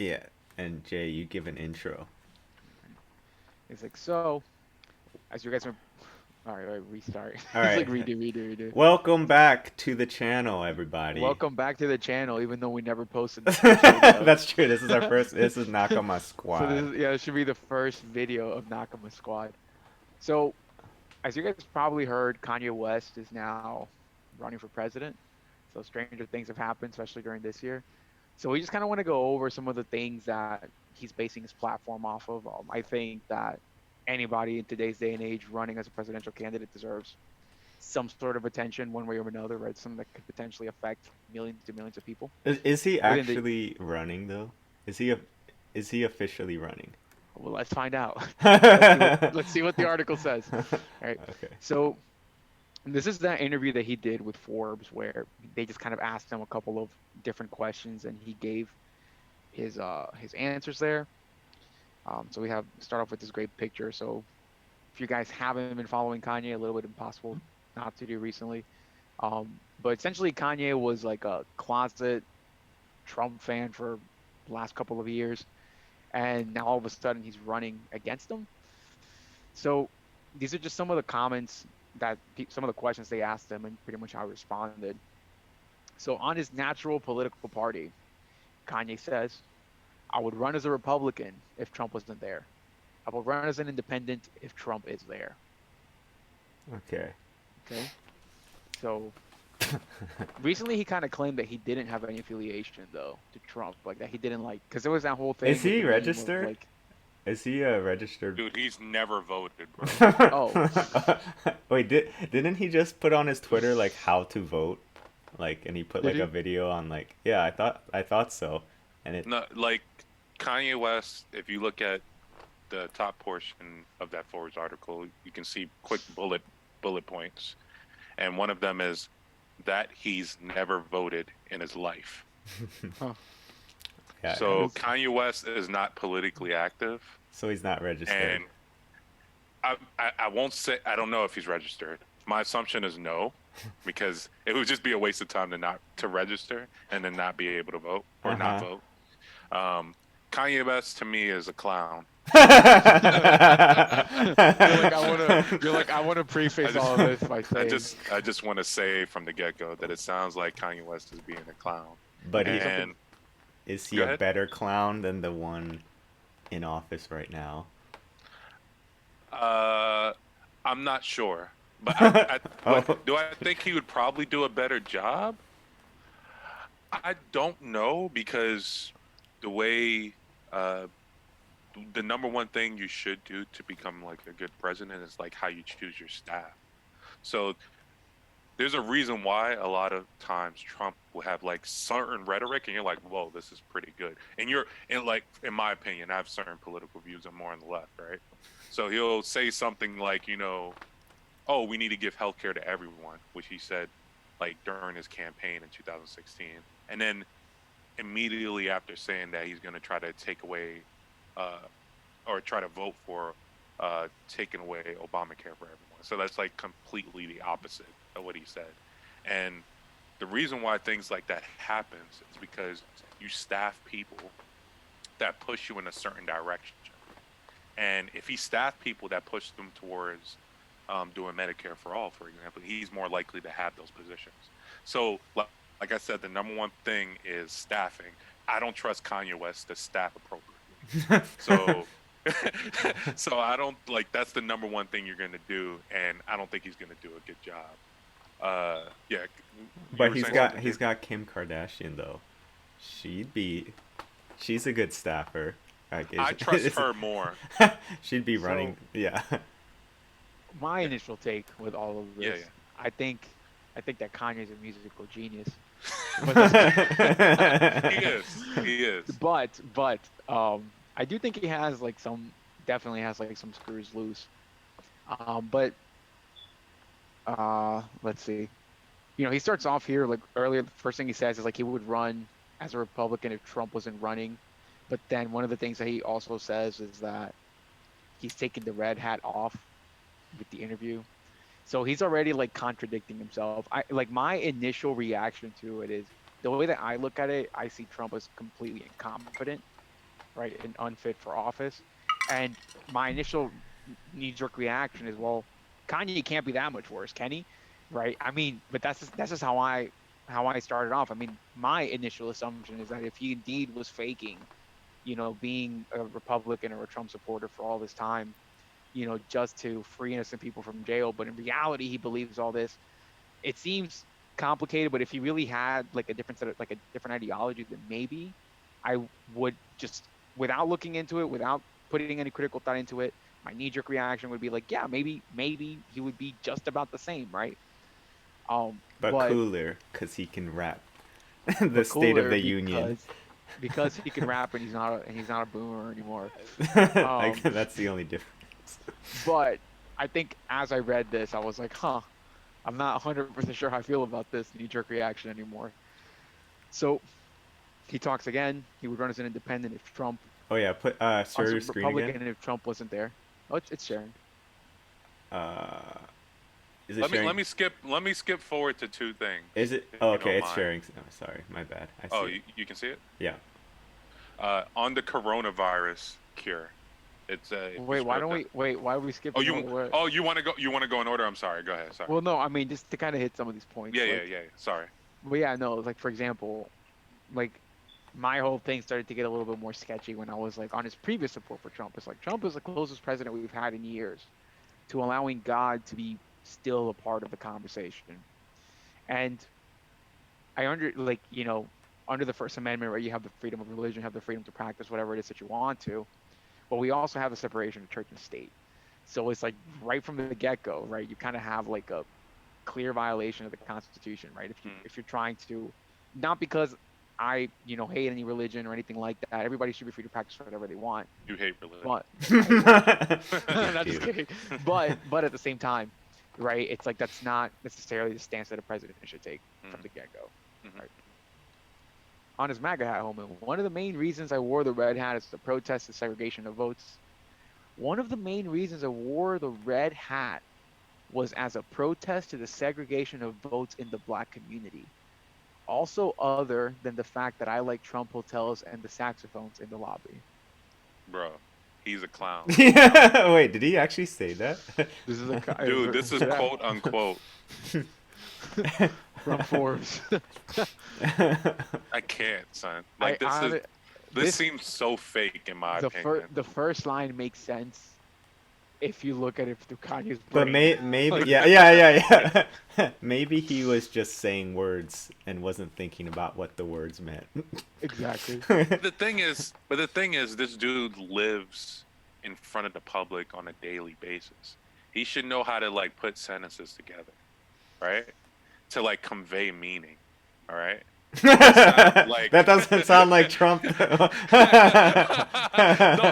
Yeah, and Jay, you give an intro. He's like, so, as you guys are, all right, restart. All He's right. like, redo. Welcome back to the channel, everybody. Welcome back to the channel, even though we never posted the first video. That's true. This is our first. This is Nakama So this Squad. is, yeah, it should be the first video of Nakama Squad. So, as you guys probably heard, Kanye West is now running for president. So stranger things have happened, especially during this year. So we just kind of want to go over some of the things that he's basing his platform off of. I think that anybody in today's day and age running as a presidential candidate deserves some sort of attention one way or another, right? Something that could potentially affect millions and millions of people Is he within the. actually running though? Is he a, is he officially running? Well, let's find out. Okay. Let's see what the article says. All right. So this is that interview that he did with Forbes, where they just kind of asked him a couple of different questions, and he gave his answers there. So we have start off with this great picture. So if you guys haven't been following Kanye, a little bit impossible not to do recently. But essentially, Kanye was like a closet Trump fan for the last couple of years, and now all of a sudden he's running against him. So these are just some of the comments that some of the questions they asked him, and pretty much how he responded. So on his natural political party, Kanye says, "I would run as a Republican if Trump wasn't there. I will run as an independent if Trump is there." Okay. Okay. So recently he kind of claimed that he didn't have any affiliation though to Trump, like that he didn't like, because there was that whole Is thing with he the meme of registered? like, Is he a registered? Dude, he's never voted, bro. oh, Wait, didn't he just put on his Twitter like how to vote? Like, and he put did like a he? video on like, yeah, I thought so, and it. No, like Kanye West, if you look at the top portion of that Forbes article, you can see quick bullet points, and one of them is that he's never voted in his life. Huh. Yeah, So That's Kanye West is not politically active, so he's not registered. and I won't say I don't know if he's registered. My assumption is no, because it would just be a waste of time to not to register and then not be able to vote or not Uh vote. Kanye West to me is a clown. you're like, I wanna I preface just, all of this by I saying just, I just want to say from the get-go that it sounds like Kanye West is being a clown. But he something. And is he go a ahead. better clown than the one in office right now? Uh, I'm not sure, but Oh, do I think he would probably do a better job? I don't know because the way uh, the number one thing you should do to become like a good president is like how you choose your staff. So there's a reason why a lot of times Trump will have like certain rhetoric, and you're like, "Whoa, this is pretty good." And you're, and like, in my opinion, I have certain political views. I'm more on the left, right? So he'll say something like, "Oh, we need to give healthcare to everyone," which he said like during his campaign in 2016, and then immediately after saying that, he's going to try to take away, uh, or try to vote for, taking away Obamacare for everyone. So that's like completely the opposite of what he said. And the reason why things like that happens is because you staff people that push you in a certain direction. And if he staffed people that push them towards, doing Medicare for all, for example, he's more likely to have those positions. So, like I said, the number one thing is staffing. I don't trust Kanye West to staff appropriately. So, so I don't like that's the number one thing you're going to do, and I don't think he's going to do a good job. Yeah, you but were he's saying got something, he's Jay? got Kim Kardashian though. She'd be, she's a good staffer. Like, I trust her more. she'd be running. So. Yeah. My initial take with all of Yeah, this, I think, I think that Kanye's a musical genius, but he is. He is. I do think he has like some, definitely has like some screws loose. But let's see. He starts off here like earlier. The first thing he says is like he would run as a Republican if Trump wasn't running. But then one of the things that he also says is that he's taking the red hat off with the interview. So he's already like contradicting himself. I like my initial reaction to it is the way that I look at it, I see Trump as completely incompetent. right, and unfit for office. And my initial knee-jerk reaction is, well, Kanye can't be that much worse, can he? Right? I mean, but that's just how I started off. I mean, my initial assumption is that if he indeed was faking, being a Republican or a Trump supporter for all this time, just to free innocent people from jail, but in reality, he believes all this. It seems complicated, but if he really had like a different set of, like a different ideology, then maybe I would just, without looking into it, without putting any critical thought into it, my knee-jerk reaction would be like, yeah, maybe he would be just about the same, right? But But cooler, cause he can rap. The State of cooler the Union. because he can rap and he's not a boomer anymore. Like Um, that's the only difference. but I think as I read this, I was like, huh, I'm not 100% sure how I feel about this knee-jerk reaction anymore. So he talks again. He would run as an independent if Trump, Oh yeah, put as share a your screen again. Republican if Trump wasn't there. Oh, it's sharing. Uh, is it Let me sharing? let me skip forward to two things, Is it? if Oh, you okay, don't it's mind. sharing. Oh, sorry, my bad. I see Oh, it. you can see it. Yeah. On the coronavirus cure. It's if you Wait, why scroll don't down. we wait? Why are we Oh, skipping over what? you want to go? You want to go in order? I'm sorry. Go ahead. Sorry. Well, no, I mean just to kind of hit some of these points, like, Sorry. but yeah, no, like for example, like my whole thing started to get a little bit more sketchy when I was like on his previous support for Trump. It's like Trump is the closest president we've had in years to allowing God to be still a part of the conversation. And under the First Amendment, right, you have the freedom of religion, you have the freedom to practice whatever it is that you want to, but we also have the separation of church and state. So it's like right from the get-go, right, you kind of have like a clear violation of the Constitution, right? If you're trying to, not because I hate any religion or anything like that. Everybody should be free to practice whatever they want. You hate religion. But I hate religion. Me Not just too. kidding. But at the same time, right? It's like that's not necessarily the stance that a president should take from Mm, the get-go. mhm. Right? On his MAGA hat helmet, one of the main reasons I wore the red hat is to protest the segregation of votes. One of the main reasons I wore the red hat was as a protest to the segregation of votes in the black community. Also, other than the fact that I like Trump hotels and the saxophones in the lobby. Bro, he's a clown. Yeah. Wait, did he actually say that? This is Dude, this is yeah, quote unquote. from Forbes. I can't, son. I Like on this this seems so fake in my the opinion. first line makes sense if you look at it through Kanye's But brain. maybe, Like, yeah. Maybe he was just saying words and wasn't thinking about what the words meant. exactly. The thing is, this dude lives in front of the public on a daily basis. He should know how to like put sentences together, right? To like convey meaning. All right. Like That doesn't sound like Trump. no,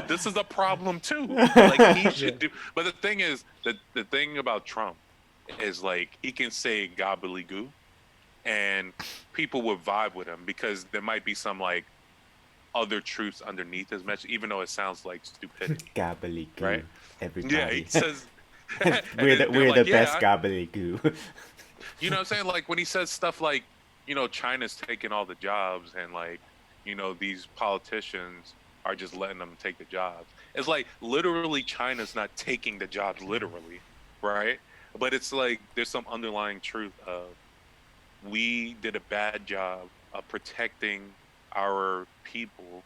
this is a problem too. Like he should do. But the thing is, the thing about Trump is like he can say gobbledygoo, and people would vibe with him because there might be some like other truths underneath his message, even though it sounds like stupidity, Gobbledygoo, right? everybody. Yeah, he says. we're the, we're the like, best yeah, gobbledygoo. you know what I'm saying? Like when he says stuff like, China's taking all the jobs and like, these politicians are just letting them take the jobs. It's like literally China's not taking the jobs literally, right? But it's like there's some underlying truth of we did a bad job of protecting our people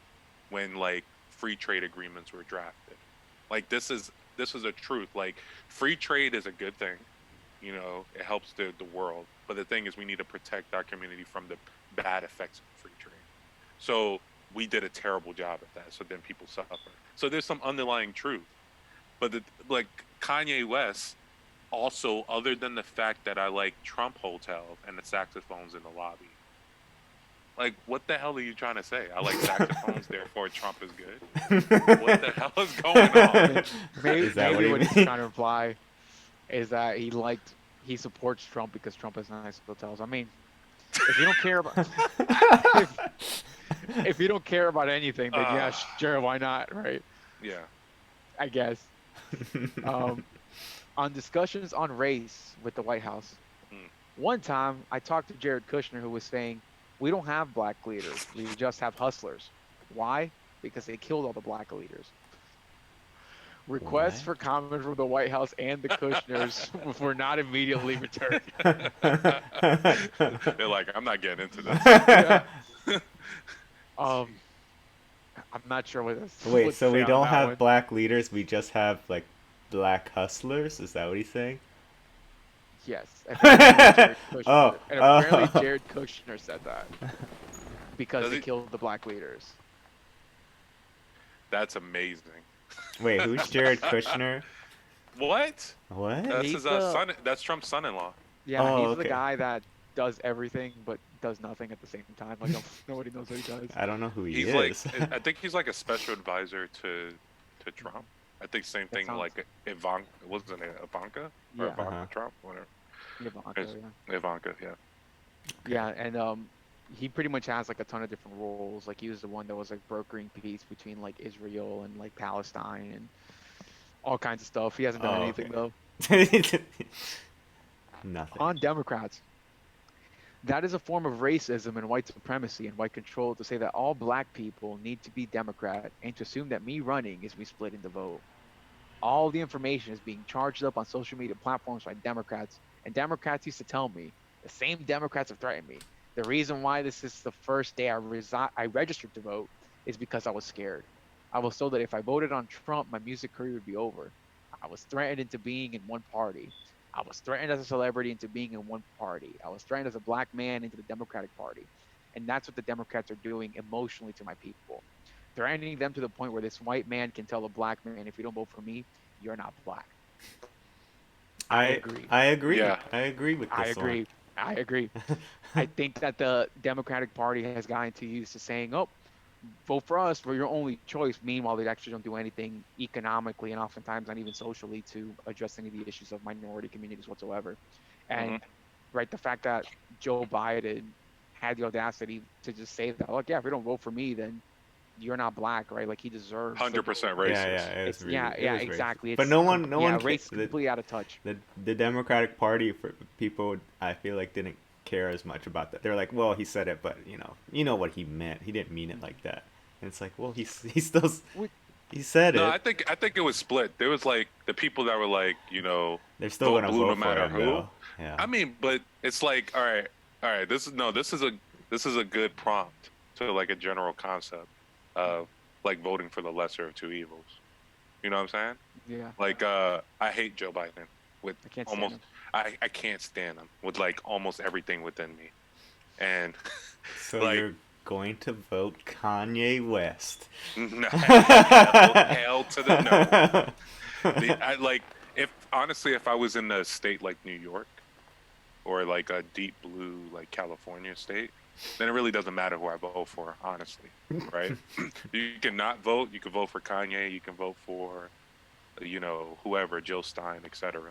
when like free trade agreements were drafted. Like this is a truth. Like free trade is a good thing. It helps the world. But the thing is, we need to protect our community from the bad effects of free trade. So we did a terrible job at that. So then people suffer. So there's some underlying truth. But like Kanye West, also, other than the fact that I like Trump hotels and the saxophones in the lobby, like what the hell are you trying to say? I like saxophones, therefore Trump is good. What the hell is going on? Maybe, Is that what maybe he what he's means? trying to imply is that he supports Trump because Trump has nice hotels. I mean, if you don't care about if you don't care about anything, then yeah, Uh, sure, why not, right? yeah. I guess. Um, on discussions on race with the White House, Mm. one time I talked to Jared Kushner, who was saying, "We don't have black leaders. We just have hustlers. Why? because they killed all the black leaders. Requests What? for comment from the White House and the Kushners were not immediately returned. They're like, I'm not getting into this. Yeah. I'm not sure what Wait, to so say we on don't that have one. black leaders, we just have like black hustlers? Is that what he's saying? Yes, apparently Jared Oh, Kushner, and apparently oh. Jared Kushner said that because Does they he? killed the black leaders. That's amazing. Wait, who's Jared Kushner? What? What? That's his He's the son. That's Trump's son-in-law. Yeah, Oh, he's the okay. guy that does everything but does nothing at the same time. Like nobody knows what he does. I don't know who he He's like, is. I think he's like a special advisor to Trump. I think same That thing sounds like Ivanka. Wasn't it Ivanka or Yeah, Ivanka Uh-huh. Trump? Whatever. Ivanka, It's yeah. Ivanka. Yeah. Yeah, and he pretty much has like a ton of different roles. Like he was the one that was like brokering peace between like Israel and like Palestine and all kinds of stuff. He hasn't done Oh, anything though. okay. Nothing. On Democrats, that is a form of racism and white supremacy and white control to say that all black people need to be Democrat and to assume that me running is me splitting the vote. All the information is being charged up on social media platforms by Democrats, and Democrats used to tell me, the same Democrats have threatened me. The reason why this is the first day I registered to vote is because I was scared. I was told that if I voted on Trump, my music career would be over. I was threatened into being in one party. I was threatened as a celebrity into being in one party. I was threatened as a black man into the Democratic Party. And that's what the Democrats are doing emotionally to my people. Threatening them to the point where this white man can tell a black man, if you don't vote for me, you're not black. I I agree. I agree. Yeah. I agree with I this one. agree. I agree. I think that the Democratic Party has gotten too used to saying, "Oh, vote for us. We're your only choice." Meanwhile, they actually don't do anything economically and oftentimes not even socially to address any of the issues of minority communities whatsoever. hmm And right, the fact that Joe Biden had the audacity to just say that, "Look, yeah, if you don't vote for me, then you're not black," right? Like he deserves the 100% vote. Yeah, yeah, racist. it was It's really, it yeah, was racist. exactly. But It's no one race the, completely out of touch. the Democratic Party for people I feel like didn't care as much about that. They're like, well, he said it, but you know what he meant. He didn't mean it like that. And it's like, well, he still Which, he said No, it. I think it was split. There was like the people that were like, They're still vote gonna blue no vote for matter him who. though. Yeah. I mean, but it's like, all right. This is a good prompt to like a general concept of like voting for the lesser of two evils. You know what I'm saying? yeah, Like, I hate Joe Biden with I can't stand almost, him. I can't stand him with like almost everything within me, and So like, you're going to vote Kanye West. hell to the no. I like if honestly, if I was in a state like New York or like a deep blue like California state, then it really doesn't matter who I vote for, honestly, right? You can not vote. You can vote for Kanye. You can vote for, whoever, Jill Stein, etc.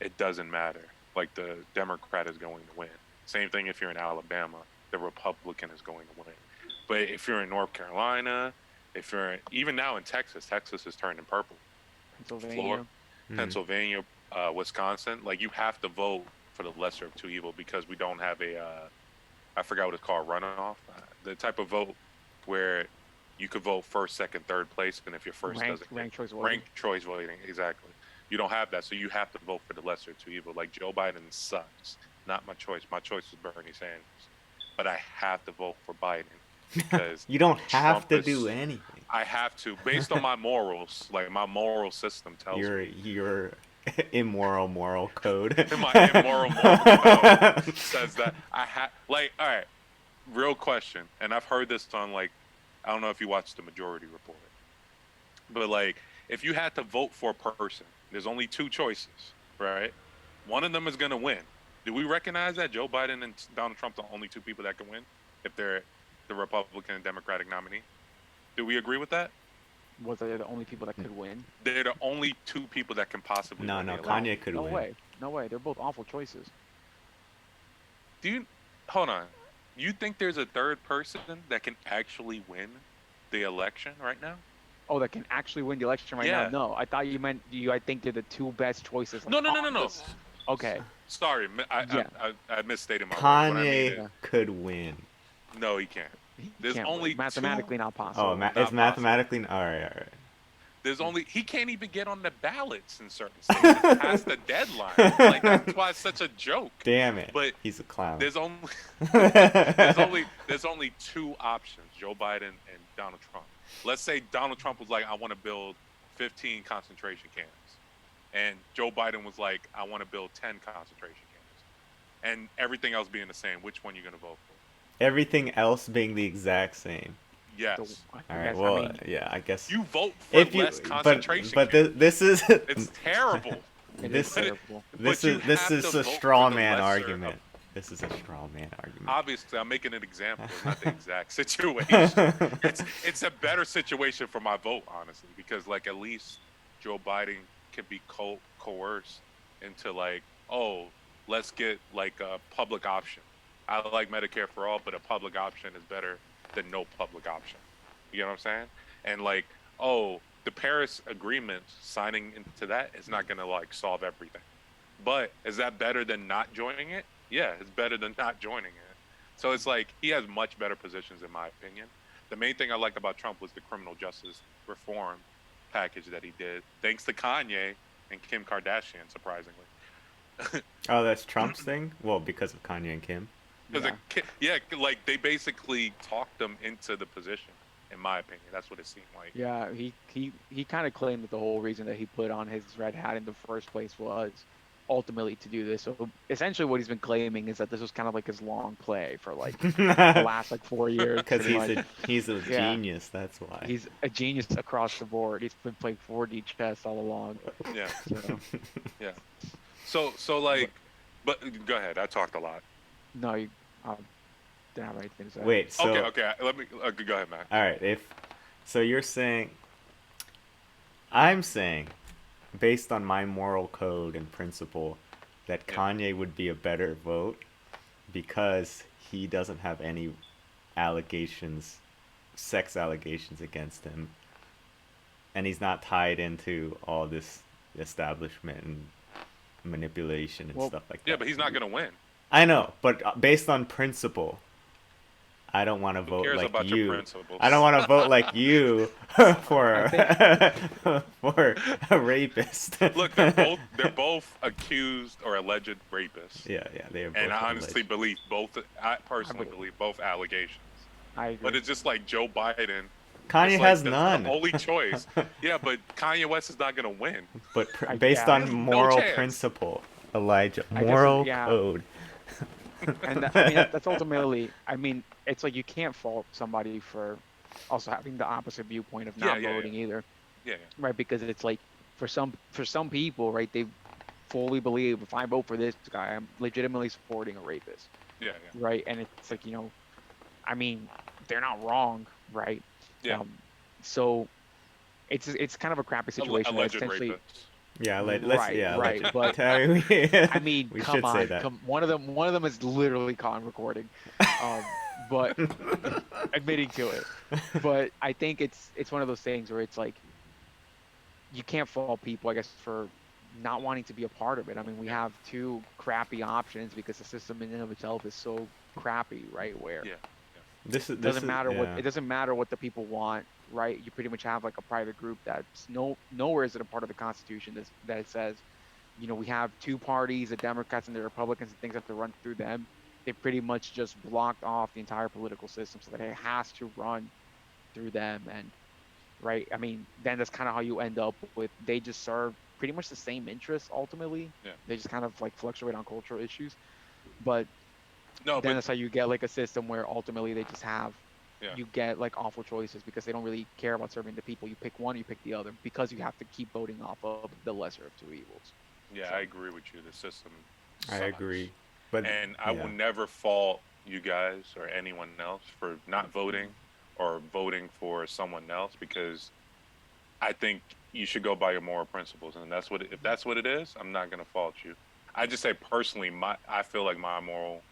It doesn't matter. Like the Democrat is going to win. Same thing if you're in Alabama, the Republican is going to win. But if you're in North Carolina, if you're even now in Texas, Texas is turning purple. Pennsylvania. Pennsylvania, Wisconsin, like you have to vote for the lesser of two evil because we don't have a, I forgot what it's called, runoff. The type of vote where you could vote first, second, third place, and if your first doesn't Ranked choice voting. ranked choice voting, exactly. You don't have that, so you have to vote for the lesser of two evil. Like Joe Biden sucks. Not my choice. My choice was Bernie Sanders, but I have to vote for Biden because You don't have Trump to is- do anything. I have to, based on my morals. Like my moral system tells me. Your immoral moral code. My immoral moral code says that I have, like, all right, real question, and I've heard this on, like, I don't know if you watched the Majority Report, but like, if you had to vote for a person, there's only two choices, right? One of them is gonna win. Do we recognize that Joe Biden and Donald Trump are the only two people that can win if they're the Republican and Democratic nominee? Do we agree with that? Was they the only people that could win? They're the only two people that can possibly No, win no, the election. Kanye could No win. way. No way. They're both awful choices. Do you hold on? You think there's a third person that can actually win the election right now? Oh, that can actually win the election right Yeah. now? No, I thought you meant I think they're the two best choices. No, like, no, no, no, on no. this- Okay. Sorry, Yeah. I misstated my words. What I mean Kanye is, could win. no, he can't. He There's can't only mathematically two. not Oh, possible. Not it's possible. mathematically. All right, all right. There's only he can't even get on the ballots in certain states. It's past the deadline. Like that's why it's such a joke. Damn it. But He's a clown. there's only there's only two options: Joe Biden and Donald Trump. Let's say Donald Trump was like, "I want to build 15 concentration camps," and Joe Biden was like, "I want to build 10 concentration camps," and everything else being the same. Which one are you gonna vote for? Everything else being the exact same. Yes. All right. Guess, Well, I mean, yeah, I guess You vote for if you, less concentration but camps. this is It's terrible. it is this terrible. this But you is this have is to a vote straw for the man lesser argument. of- This is a straw man argument. Obviously, I'm making an example, not the exact situation. It's a better situation for my vote, honestly, because like at least Joe Biden can be coerced into like, oh, let's get like a public option. I like Medicare for all, but a public option is better than no public option. You know what I'm saying? And like, oh, the Paris Agreement, signing into that is not gonna like solve everything. But is that better than not joining it? Yeah, it's better than not joining it. So it's like he has much better positions in my opinion. The main thing I liked about Trump was the criminal justice reform package that he did, thanks to Kanye and Kim Kardashian, surprisingly. Oh, that's Trump's thing. Well, because of Kanye and Kim. Because Yeah. yeah, like they basically talked them into the position. In my opinion, that's what it seemed like. Yeah, he kind of claimed that the whole reason that he put on his red hat in the first place was ultimately to do this. So essentially, what he's been claiming is that this was kind of like his long play for like the last like 4 years, Because pretty much. he's a Yeah. genius. That's why. He's a genius across the board. He's been playing 4D chess all along. Yeah, So, yeah. So like, but go ahead. I talked a lot. no, you didn't have anything to say. Wait. So Okay. Let me go ahead, Mac. all right. If so, you're saying. I'm saying, based on my moral code and principle, that Yeah. Kanye would be a better vote because he doesn't have any allegations, sex allegations against him, and he's not tied into all this establishment and manipulation and Well, stuff like that. Yeah, but he's not gonna win. I know, but based on principle, I don't want to Who vote cares like about your you. principles? I don't want to vote like you for for a rapist. Look, they're both accused or alleged rapists. Yeah, they are both And I honestly alleged. believe both. I personally believe both allegations. I agree. But it's just like Joe Biden. Kanye it's like has that's none. The only choice. Yeah, but Kanye West is not gonna win. But I based guess. on There's no moral chance. principle, Elijah, I guess, moral yeah. code. And I mean, that's ultimately, I mean, it's like you can't fault somebody for also having the opposite viewpoint of not Yeah. voting either, Yeah. right? Because it's like for some people, right, they fully believe if I vote for this guy, I'm legitimately supporting a rapist, Yeah. right? And it's like, I mean, they're not wrong, right? Yeah. So it's kind of a crappy situation. Alleged Essentially, rapists. Yeah, let's Right, yeah. right, alleged. but- I I mean, we come should on, say that. one of them is literally caught on recording, but admitting to it. But I think it's one of those things where it's like you can't fault people, I guess, for not wanting to be a part of it. I mean, we have two crappy options because the system in and of itself is so crappy, right? Where Yeah. This it doesn't matter what yeah. it doesn't matter what the people want, right? You pretty much have like a private group that's nowhere is it a part of the Constitution that it says, we have two parties, the Democrats and the Republicans, and things have to run through them. They pretty much just blocked off the entire political system so that it has to run through them. And right, I mean, then that's kind of how you end up with they just serve pretty much the same interests ultimately. Yeah. They just kind of like fluctuate on cultural issues, but No, then but that's how you get like a system where ultimately they just have Yeah. you get like awful choices because they don't really care about serving the people. You pick one, you pick the other because you have to keep voting off of the lesser of two evils. yeah, I agree with you. The system. I sucks. agree. But And I yeah. will never fault you guys or anyone else for not voting or voting for someone else because I think you should go by your moral principles, and if that's what it is, I'm not gonna fault you. I just say personally, I feel like my moral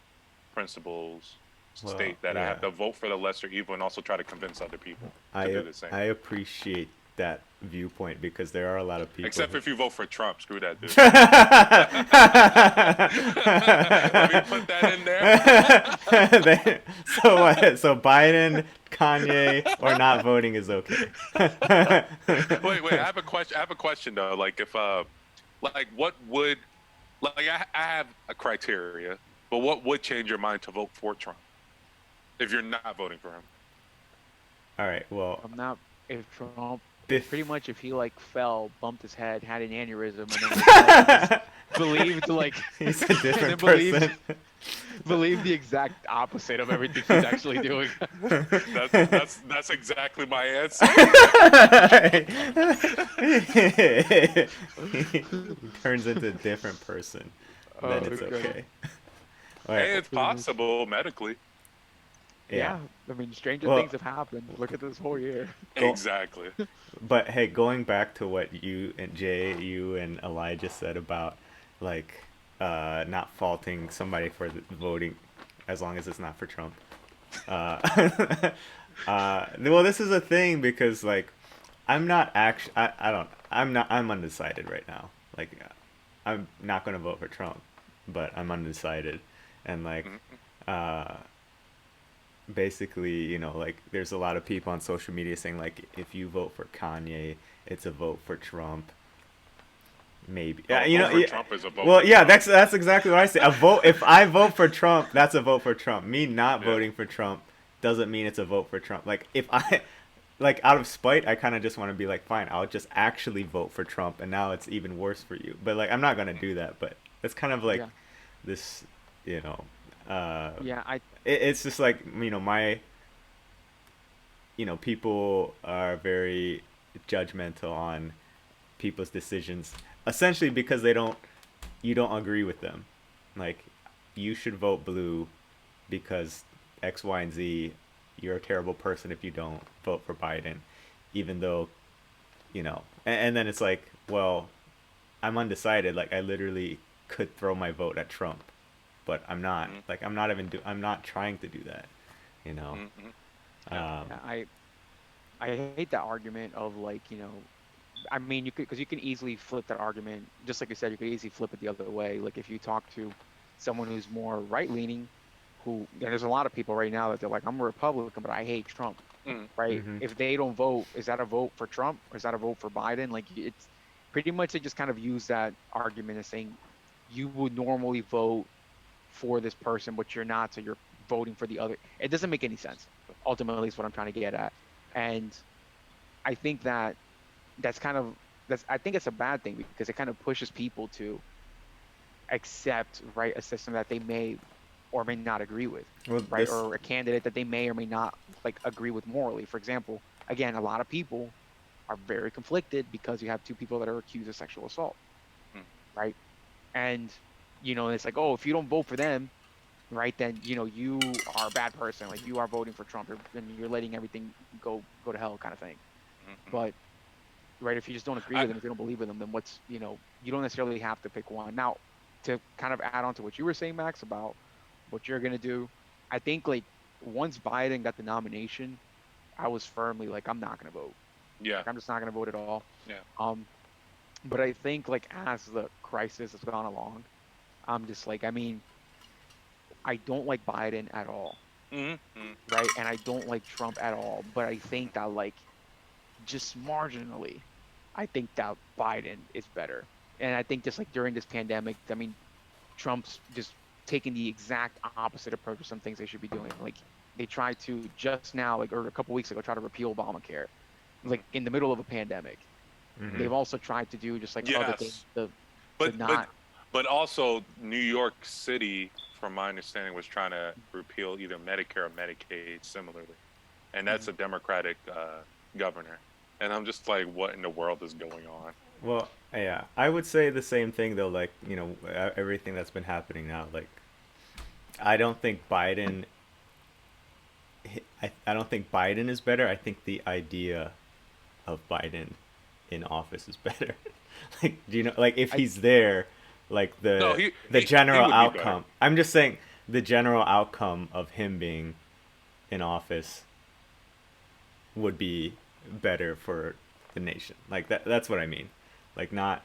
principles Well, state that I have yeah. to vote for the lesser evil and also try to convince other people to do the same. I appreciate that viewpoint because there are a lot of people. Except who... if you vote for Trump, screw that dude. Let me put that in there. So what? So Biden, Kanye, or not voting is okay. Wait. I have a question. I have a question though. Like if like what would like I have a criteria, but what would change your mind to vote for Trump if you're not voting for him? All right. Well, I'm not. If Trump, pretty much, if he like fell, bumped his head, had an aneurysm, and then just believed like he's a different person. Believe the exact opposite of everything he's actually doing. That's exactly my answer. He turns into a different person. Then it's okay. Right. Hey, it's possible medically. Yeah. I mean, stranger things have happened. Look at this whole year. Exactly. But hey, going back to what you and Jay, you and Elijah said about like not faulting somebody for voting as long as it's not for Trump. Well, this is a thing because like I'm not actually I'm undecided right now. Like I'm not going to vote for Trump, but I'm undecided, and like basically, you know, like there's a lot of people on social media saying like if you vote for Kanye, it's a vote for Trump. Maybe you know. Trump is a vote well, for yeah, Trump. that's exactly what I say. A vote. If I vote for Trump, that's a vote for Trump. Me not voting for Trump doesn't mean it's a vote for Trump. Like if I, like out of spite, I kind of just want to be like, fine, I'll just actually vote for Trump, and now it's even worse for you. But like I'm not gonna do that. But it's kind of like this, you know. It's just like, you know, people are very judgmental on people's decisions, essentially because you don't agree with them. Like, you should vote blue because X, Y, and Z. You're a terrible person if you don't vote for Biden, even though, you know. And then it's like, well, I'm undecided. Like, I literally could throw my vote at Trump. But I'm not. Like I'm not trying to do that, you know. I hate that argument of like, you know, I mean, because you can easily flip that argument, just like you said, you could easily flip it the other way. Like if you talk to someone who's more right leaning, there's a lot of people right now that they're like, I'm a Republican, but I hate Trump, right? If they don't vote, is that a vote for Trump or is that a vote for Biden? Like it's pretty much they just kind of use that argument as saying you would normally vote for this person, but you're not, so you're voting for the other. It doesn't make any sense. Ultimately, is what I'm trying to get at, and I think I think it's a bad thing because it kind of pushes people to accept a system that they may or may not agree with, or a candidate that they may or may not like agree with morally. For example, again, a lot of people are very conflicted because you have two people that are accused of sexual assault, right? And you know, it's like, oh, if you don't vote for them, right, then, you know, you are a bad person. Like, you are voting for Trump, and you're letting everything go to hell kind of thing. But, right, if you just don't agree with them, if you don't believe in them, then what's, you know, you don't necessarily have to pick one. Now, to kind of add on to what you were saying, Max, about what you're going to do, I think, like, once Biden got the nomination, I was firmly like, I'm not going to vote. Yeah. Like, I'm just not going to vote at all. Yeah. But I think, like, as the crisis has gone along, I'm just like, I mean, I don't like Biden at all, right? And I don't like Trump at all. But I think that, like, just marginally, I think that Biden is better. And I think just like during this pandemic, I mean, Trump's just taking the exact opposite approach of some things they should be doing. Like, they tried to just now, like, or a couple weeks ago, try to repeal Obamacare, like in the middle of a pandemic. They've also tried to do just like other things. But also, New York City, from my understanding, was trying to repeal either Medicare or Medicaid similarly. And that's a Democratic governor. And I'm just like, what in the world is going on? Well, yeah, I would say the same thing, though, like, you know, everything that's been happening now. Like, I don't think Biden is better. I think the idea of Biden in office is better. Like, do you know, like, if he's there, like the general outcome. I'm just saying the general outcome of him being in office would be better for the nation. Like that's what I mean. Like not.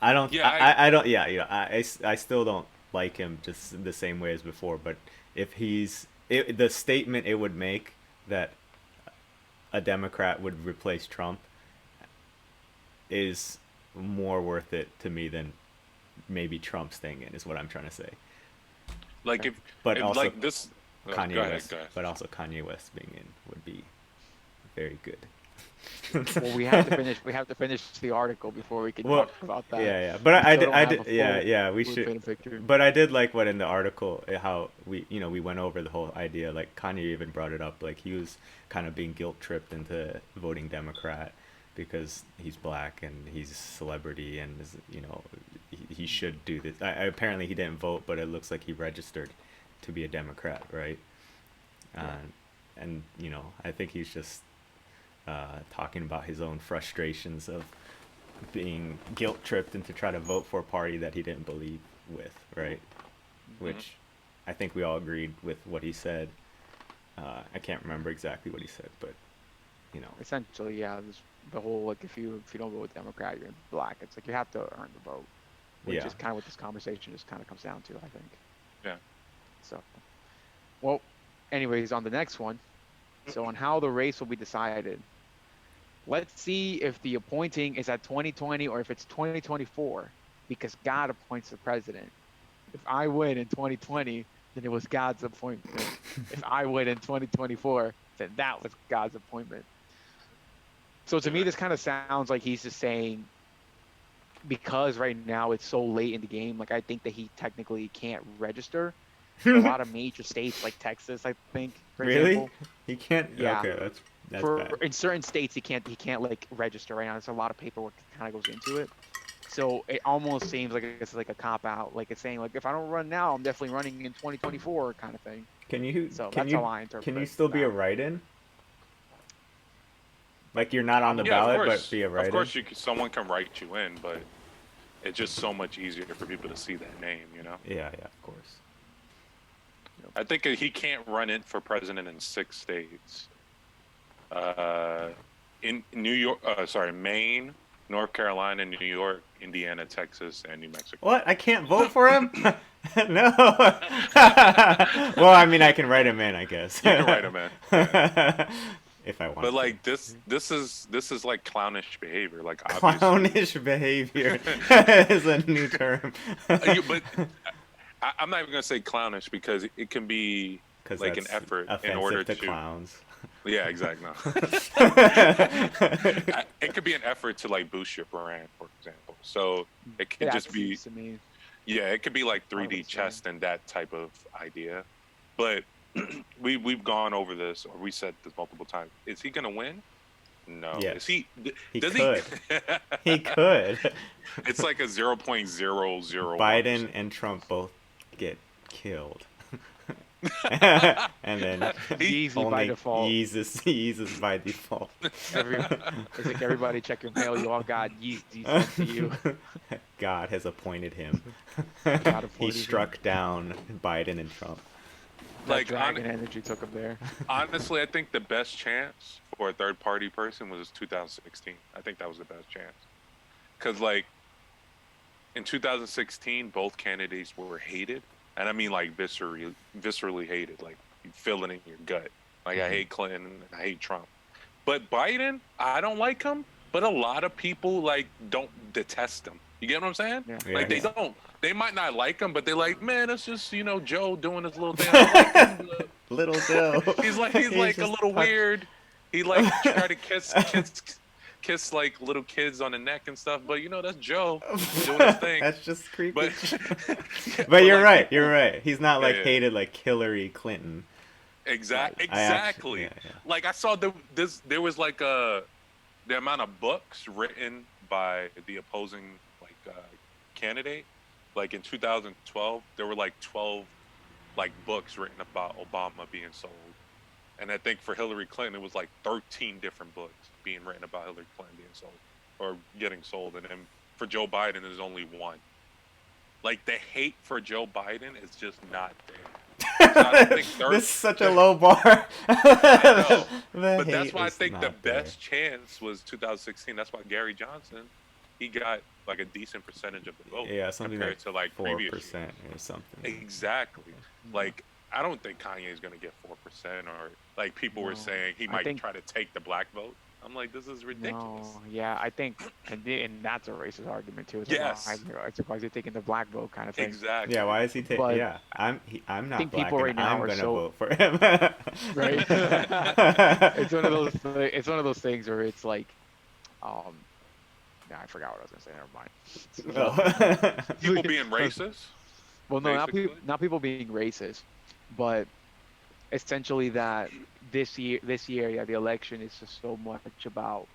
I don't. Yeah, I don't. Yeah, I still don't like him just the same way as before. But if the statement it would make that a Democrat would replace Trump is more worth it to me than maybe Trump staying in. Is what I'm trying to say. like But if also like this. Kanye go ahead, West. go ahead. But also Kanye West being in would be very good. Well, we have to finish. We have to finish the article before we can Well, talk about that. yeah. But We I still did, don't I have did, a yeah, full yeah. We blue should. pin picture. But I did like what in the article how we went over the whole idea. Like Kanye even brought it up. Like he was kind of being guilt tripped into voting Democrat because he's black and he's a celebrity and he should do this. Apparently he didn't vote, but it looks like he registered to be a Democrat, right? Yeah. And I think he's just talking about his own frustrations of being guilt tripped into try to vote for a party that he didn't believe with, right? Mm-hmm. Which I think we all agreed with what he said. I can't remember exactly what he said, but Essentially, yeah, the whole like if you don't vote Democrat, you're black. It's like you have to earn the vote, which Yeah. is kind of what this conversation just kind of comes down to, I think. Yeah. So, well, anyways, on the next one, so on how the race will be decided. Let's see if the appointing is at 2020 or if it's 2024, because God appoints the president. If I win in 2020, then it was God's appointment. If I win in 2024, then that was God's appointment. So to me, this kind of sounds like he's just saying, because right now it's so late in the game, like I think that he technically can't register. For a lot of major states like Texas, I think, for really, example. he can't. Yeah. Okay, that's For bad. in certain states, he can't like register right now. There's a lot of paperwork that kind of goes into it. So it almost seems like it's like a cop out. Like it's saying like if I don't run now, I'm definitely running in 2024 kind of thing. So that's how I interpret. Can you still be a that. write-in? Like you're not on the Yeah, of ballot, course. but be a write-in. Of course, someone can write you in, but it's just so much easier for people to see that name, Yeah, of course. I think he can't run in for president in 6 states. In New York, Maine, North Carolina, New York, Indiana, Texas, and New Mexico. What? I can't vote for him? No. Well, I mean, I can write him in, I guess. You can write him in. Yeah. If I want. But like this is like clownish behavior. Like obviously. Clownish behavior is a new term. But I'm not even gonna say clownish because it can be like an effort in order to to clowns. Yeah, exactly. It could be an effort to like boost your brand, for example. So it could just be, yeah, it could be like 3D chess and that type of idea. But we've gone over this, or we said this multiple times. Is he gonna win? No. Yes. Is he? Does could. He could. It's like a 0.001. Biden and Trump both get killed. And then Yeezy by default. Yeezus by default. It's like everybody check your mail. You all got Yeezy sent to you. God has appointed him. He struck down Biden and Trump. Like dragon energy took him there. Honestly, I think the best chance for a third party person was 2016. I think that was the best chance. Because like in 2016, both candidates were hated. And I mean like viscerally hated. Like you feel it in your gut. Like I hate Clinton and I hate Trump. But Biden, I don't like him. But a lot of people like don't detest him. You get what I'm saying? Yeah. Like they don't. They might not like him, but they're like, man, it's just Joe doing his little thing. I like him. Little Joe. He's like a little weird. He like try to kiss like little kids on the neck and stuff. But that's Joe doing his thing. That's just creepy. But you're like, right. You're right. He's not like hated like Hillary Clinton. Exactly. Yeah. Like I saw there was like the amount of books written by the opposing candidate. Like in 2012, there were like 12 like books written about Obama being sold. And I think for Hillary Clinton, it was like 13 different books being written about Hillary Clinton being sold or getting sold. And then for Joe Biden, there's only one. Like the hate for Joe Biden is just not there. So I don't think This is such a low bar. I know, The but that's hate why I is think the not there. best chance was 2016. That's why Gary Johnson, he got like a decent percentage of the vote Yeah, something like compared to like previous 4% years. or something. Exactly. No, Like I don't think Kanye is gonna get 4%, or like people were no. saying he I might think try to take the black vote. I'm like, this is ridiculous. no. Yeah, I think, and that's a racist argument too. It's like, Yes, why is he taking the black vote kind of thing? Yeah, exactly. why is he take? But Yeah, I'm I think not black, people and right now I'm are gonna so vote for him. right. It's one of those. It's one of those things where it's like, um, nah, I forgot what I was gonna say. Never mind. People being Well, racist, well, no, basically. not people being racist, but essentially that this year, yeah, the election is just so much about.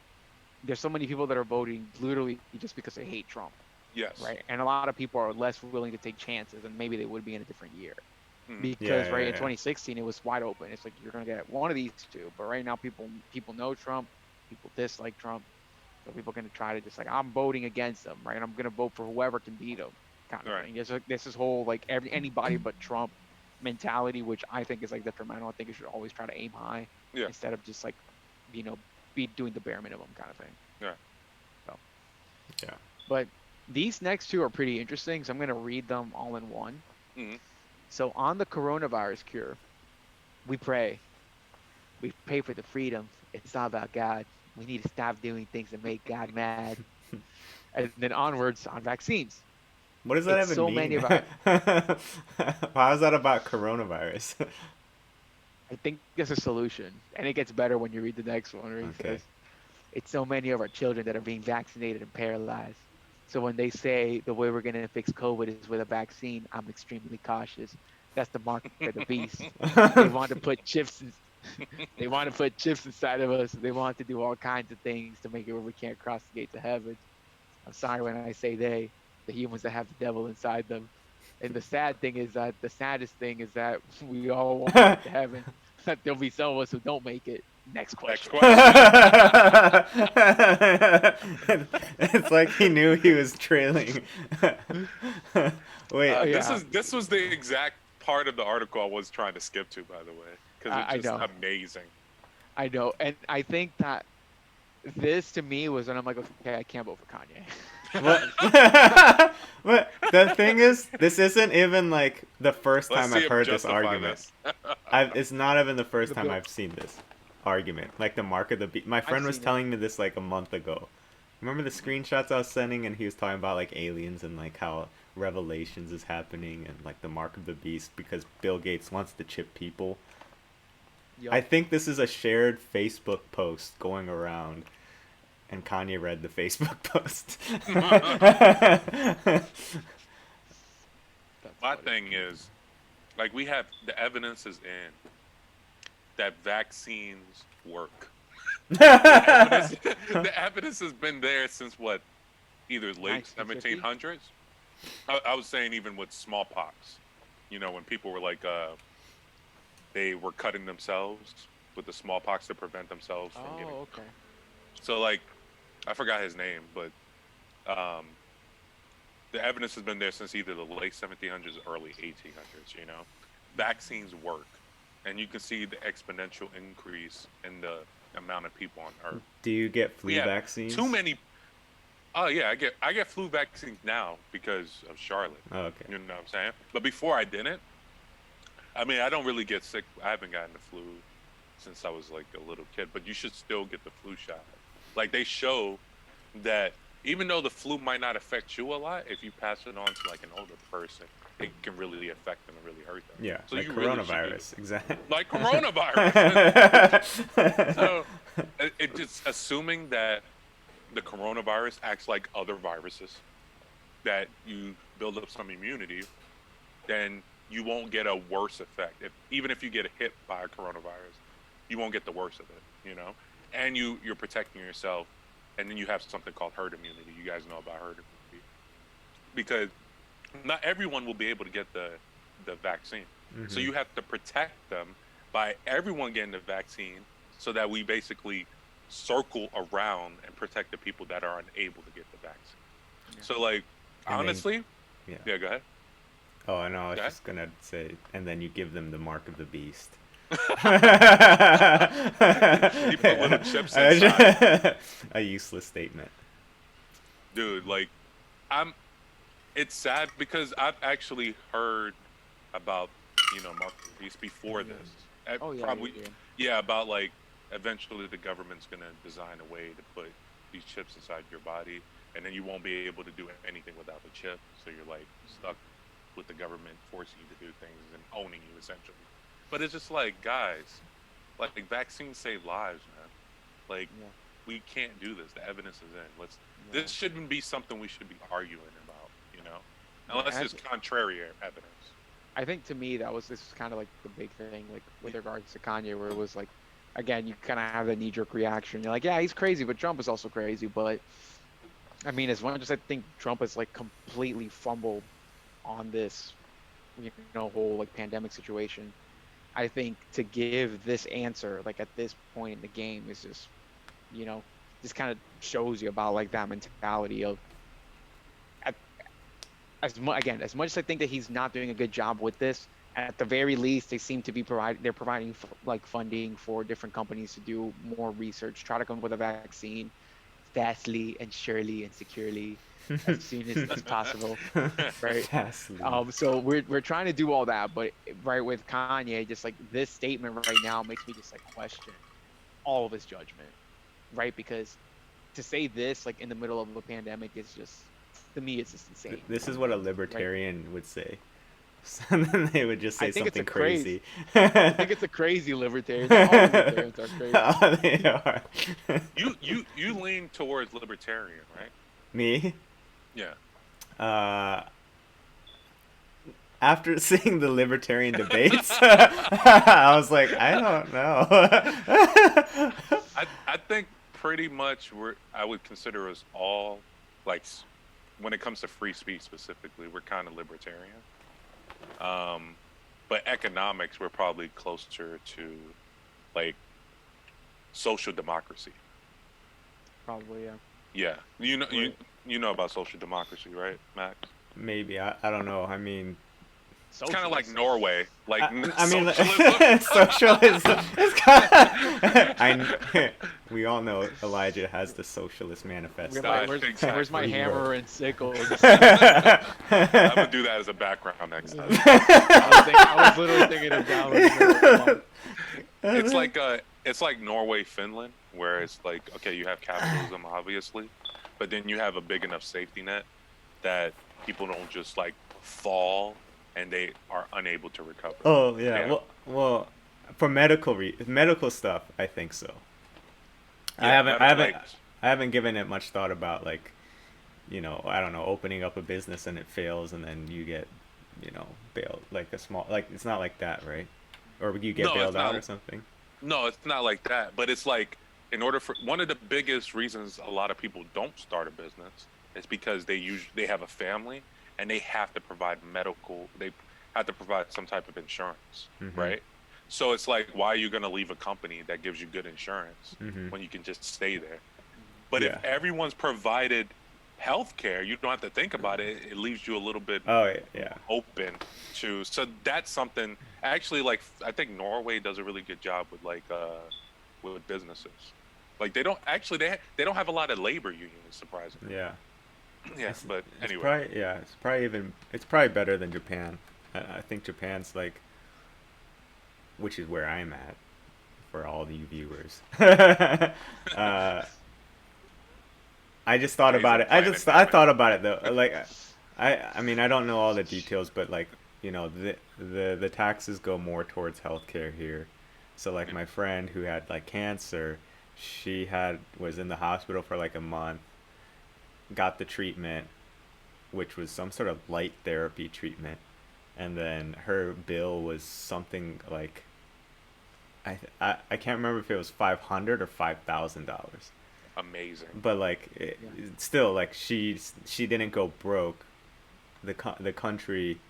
There's so many people that are voting literally just because they hate Trump, Yes. right? And a lot of people are less willing to take chances, and maybe they would be in a different year. Hmm. Because Yeah, right yeah, in yeah. 2016 it was wide open. It's like you're gonna get one of these two, but right now people know Trump, people dislike Trump, so people are gonna try to just like I'm voting against them, right? And I'm gonna vote for whoever can beat him, kind All of right. thing. There's like this whole like anybody but Trump mentality, which I think is like detrimental. I think you should always try to aim high Yeah. instead of just like you know be doing the bare minimum kind of thing. Yeah. So, Yeah. but these next two are pretty interesting, so I'm gonna read them all in one. Hmm. So on the coronavirus cure, we pray. We pray for the freedom. It's all about God. We need to stop doing things that make God mad. And then onwards on vaccines. What does that It's even so many mean? of our. How is that about coronavirus? I think there's a solution, and it gets better when you read the next one where he Okay. says, "It's so many of our children that are being vaccinated and paralyzed. So when they say the way we're going to fix COVID is with a vaccine, I'm extremely cautious. That's the mark of the beast. They want to put chips in, they want to put chips inside of us. They want to do all kinds of things to make it where we can't cross the gates of heaven. I'm sorry when I say they, the humans that have the devil inside them. And the saddest thing is that we all won't make it to heaven. That there'll be some of us who don't make it. Next Next question." question. It's like he knew he was trailing. Wait. Yeah, This was the exact part of the article I was trying to skip to, by the way, because it's I just know, amazing. I know, and I think that this to me was when I'm like, okay, I can't vote for Kanye. What? But the thing is, this isn't even like the first Let's time see I've him heard this justify argument. this. It's not even the first The time bill, I've seen this argument. Like the mark of the beast. My I've friend was seen it. telling me this like a month ago. Remember the screenshots I was sending, and he was talking about like aliens and like how Revelations is happening and like the mark of the beast because Bill Gates wants to chip people. I Yup. think this is a shared Facebook post going around, and Kanye read the Facebook post. That's My funny. thing is, like, we have the evidence is in that vaccines work. The evidence, the evidence has been there since what, either late 1950. 1700s. I was saying even with smallpox, when people were like, they were cutting themselves with the smallpox to prevent themselves from getting. Oh, okay. So like, I forgot his name, but um, the evidence has been there since either the late 1700s or early 1800s. Vaccines work, and you can see the exponential increase in the amount of people on Earth. Do you get We flu have vaccines? too many. Oh yeah, I get flu vaccines now because of Charlotte. Oh, okay. You know what I'm saying? But before I didn't. I mean, I don't really get sick. I haven't gotten the flu since I was like a little kid, but you should still get the flu shot. Like they show that even though the flu might not affect you a lot, if you pass it on to like an older person, it can really affect them and really hurt them. Yeah, So like you really should do coronavirus, exactly. like coronavirus. So it just assuming that the coronavirus acts like other viruses, that you build up some immunity, then you won't get a worse effect. Even if you get hit by a coronavirus, you won't get the worst of it. And you're protecting yourself, and then you have something called herd immunity. You guys know about herd immunity because not everyone will be able to get the vaccine. So you have to protect them by everyone getting the vaccine, so that we basically circle around and protect the people that are unable to get the vaccine. Yeah. So like And then, honestly, yeah. yeah, go ahead. Oh, no, I was Okay. just gonna say, and then you give them the mark of the beast. You put little chips inside. A useless statement. Dude, like I'm it's sad because I've actually heard about, Mark of the Beast before Yeah. this. Oh yeah, Probably, yeah. yeah, about like eventually the government's gonna design a way to put these chips inside your body, and then you won't be able to do anything without the chip. So you're like stuck with the government forcing you to do things and owning you essentially. But it's just like, guys, like vaccines save lives, man. Like Yeah. we can't do this. The evidence is in. Let's. Yeah. This shouldn't be something we should be arguing about. Yeah. Unless it's contrary evidence. I think to me this is kind of like the big thing, like with regards to Kanye, where it was like, again, you kind of have the knee-jerk reaction. You're like, yeah, he's crazy, but Trump is also crazy. But I mean, as much as I think Trump has like completely fumbled on this, whole like pandemic situation, I think to give this answer like at this point in the game is just, you know, just kind of shows you about like that mentality of as much as I think that he's not doing a good job with this, at the very least, they seem to be they're providing like funding for different companies to do more research, try to come up with a vaccine fastly and surely and securely as soon as possible, right? Fastly. So we're trying to do all that, but right with Kanye, just like this statement right now makes me just like question all of his judgment, right? Because to say this like in the middle of a pandemic is just, to me, it's just insane. This is what a Right? libertarian would say. And then they would just say I think it's something a crazy. crazy. I think it's a crazy libertarian. All libertarians are crazy. Oh, they are. You lean towards libertarian, right? Me? Yeah. After seeing the libertarian debates, I was like, I don't know. I think pretty much I would consider us all like when it comes to free speech specifically, we're kind of libertarian. But economics, we're probably closer to like social democracy. Probably, yeah. Yeah, you know about social democracy, right, Max? Maybe I don't know. I mean, It's kind of like Norway, like I mean, socialism. socialism. It's kind of, we all know Elijah has the Socialist Manifesto. Where's my hammer and sickle? I'm gonna do that as a background next time. I was literally thinking of downloading it. It's like Norway, Finland, where it's like, okay, you have capitalism, obviously, but then you have a big enough safety net that people don't just like fall and they are unable to recover. Oh yeah. Well, for medical stuff, I think so. Yeah, I haven't given it much thought about like, I don't know, opening up a business and it fails and then you get, bailed, like a small, like it's not like that, right? Or you get bailed out or something. No, it's not like that. But it's like, in order for one of the biggest reasons a lot of people don't start a business is because they have a family and they have to provide they have to provide some type of insurance, right? So it's like, why are you going to leave a company that gives you good insurance when you can just stay there? But if everyone's provided health care, you don't have to think about it. It leaves you a little bit open to. So that's something. Actually, like I think Norway does a really good job with with businesses. Like they don't have a lot of labor unions, surprisingly. Yeah. Yeah, but anyway. It's probably better than Japan. I think Japan's like, which is where I'm at, for all the viewers. I just thought about it. I thought about it though. Like, I mean, I don't know all the details, but like, the taxes go more towards healthcare here. So like my friend who had like cancer, was in the hospital for like a month, got the treatment, which was some sort of light therapy treatment, and then her bill was something like, I can't remember if it was $500 or $5,000. Amazing. But like still, like she didn't go broke. The country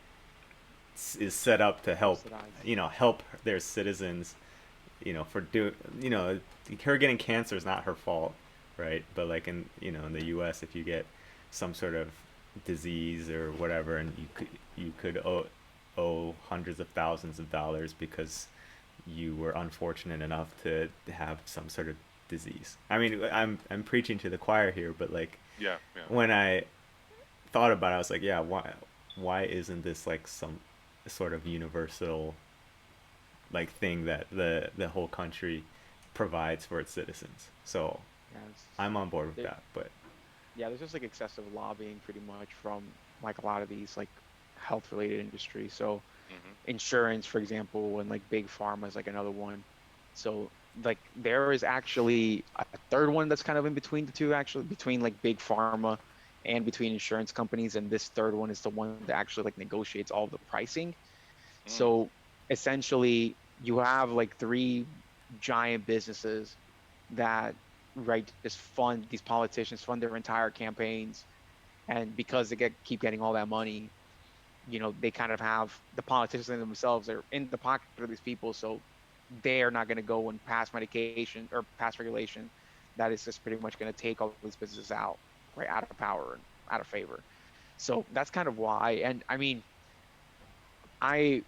is set up to help help their citizens, her getting cancer is not her fault, right? But like in in the US, if you get some sort of disease or whatever, and you could owe hundreds of thousands of dollars because you were unfortunate enough to have some sort of disease. I mean, I'm preaching to the choir here, but like Yeah, yeah. when I thought about it, I was like, yeah, why isn't this like some sort of universal like thing that the whole country provides for its citizens? So Yeah, I'm on board with there, that, but yeah, there's just like excessive lobbying pretty much from like a lot of these like health related industries. So Hmm. insurance, for example, and like big pharma is like another one. So like there is actually a third one that's kind of in between the two, actually between like big pharma and between insurance companies, and this third one is the one that actually like negotiates all of the pricing. Mm. So essentially, you have like three giant businesses that right just fund these politicians, fund their entire campaigns, and because they keep getting all that money, they kind of have the politicians themselves are in the pocket of these people, so they are not going to go and pass medication or pass regulation that is just pretty much going to take all these businesses out, right, out of power and out of favor. So that's kind of why. And I mean, I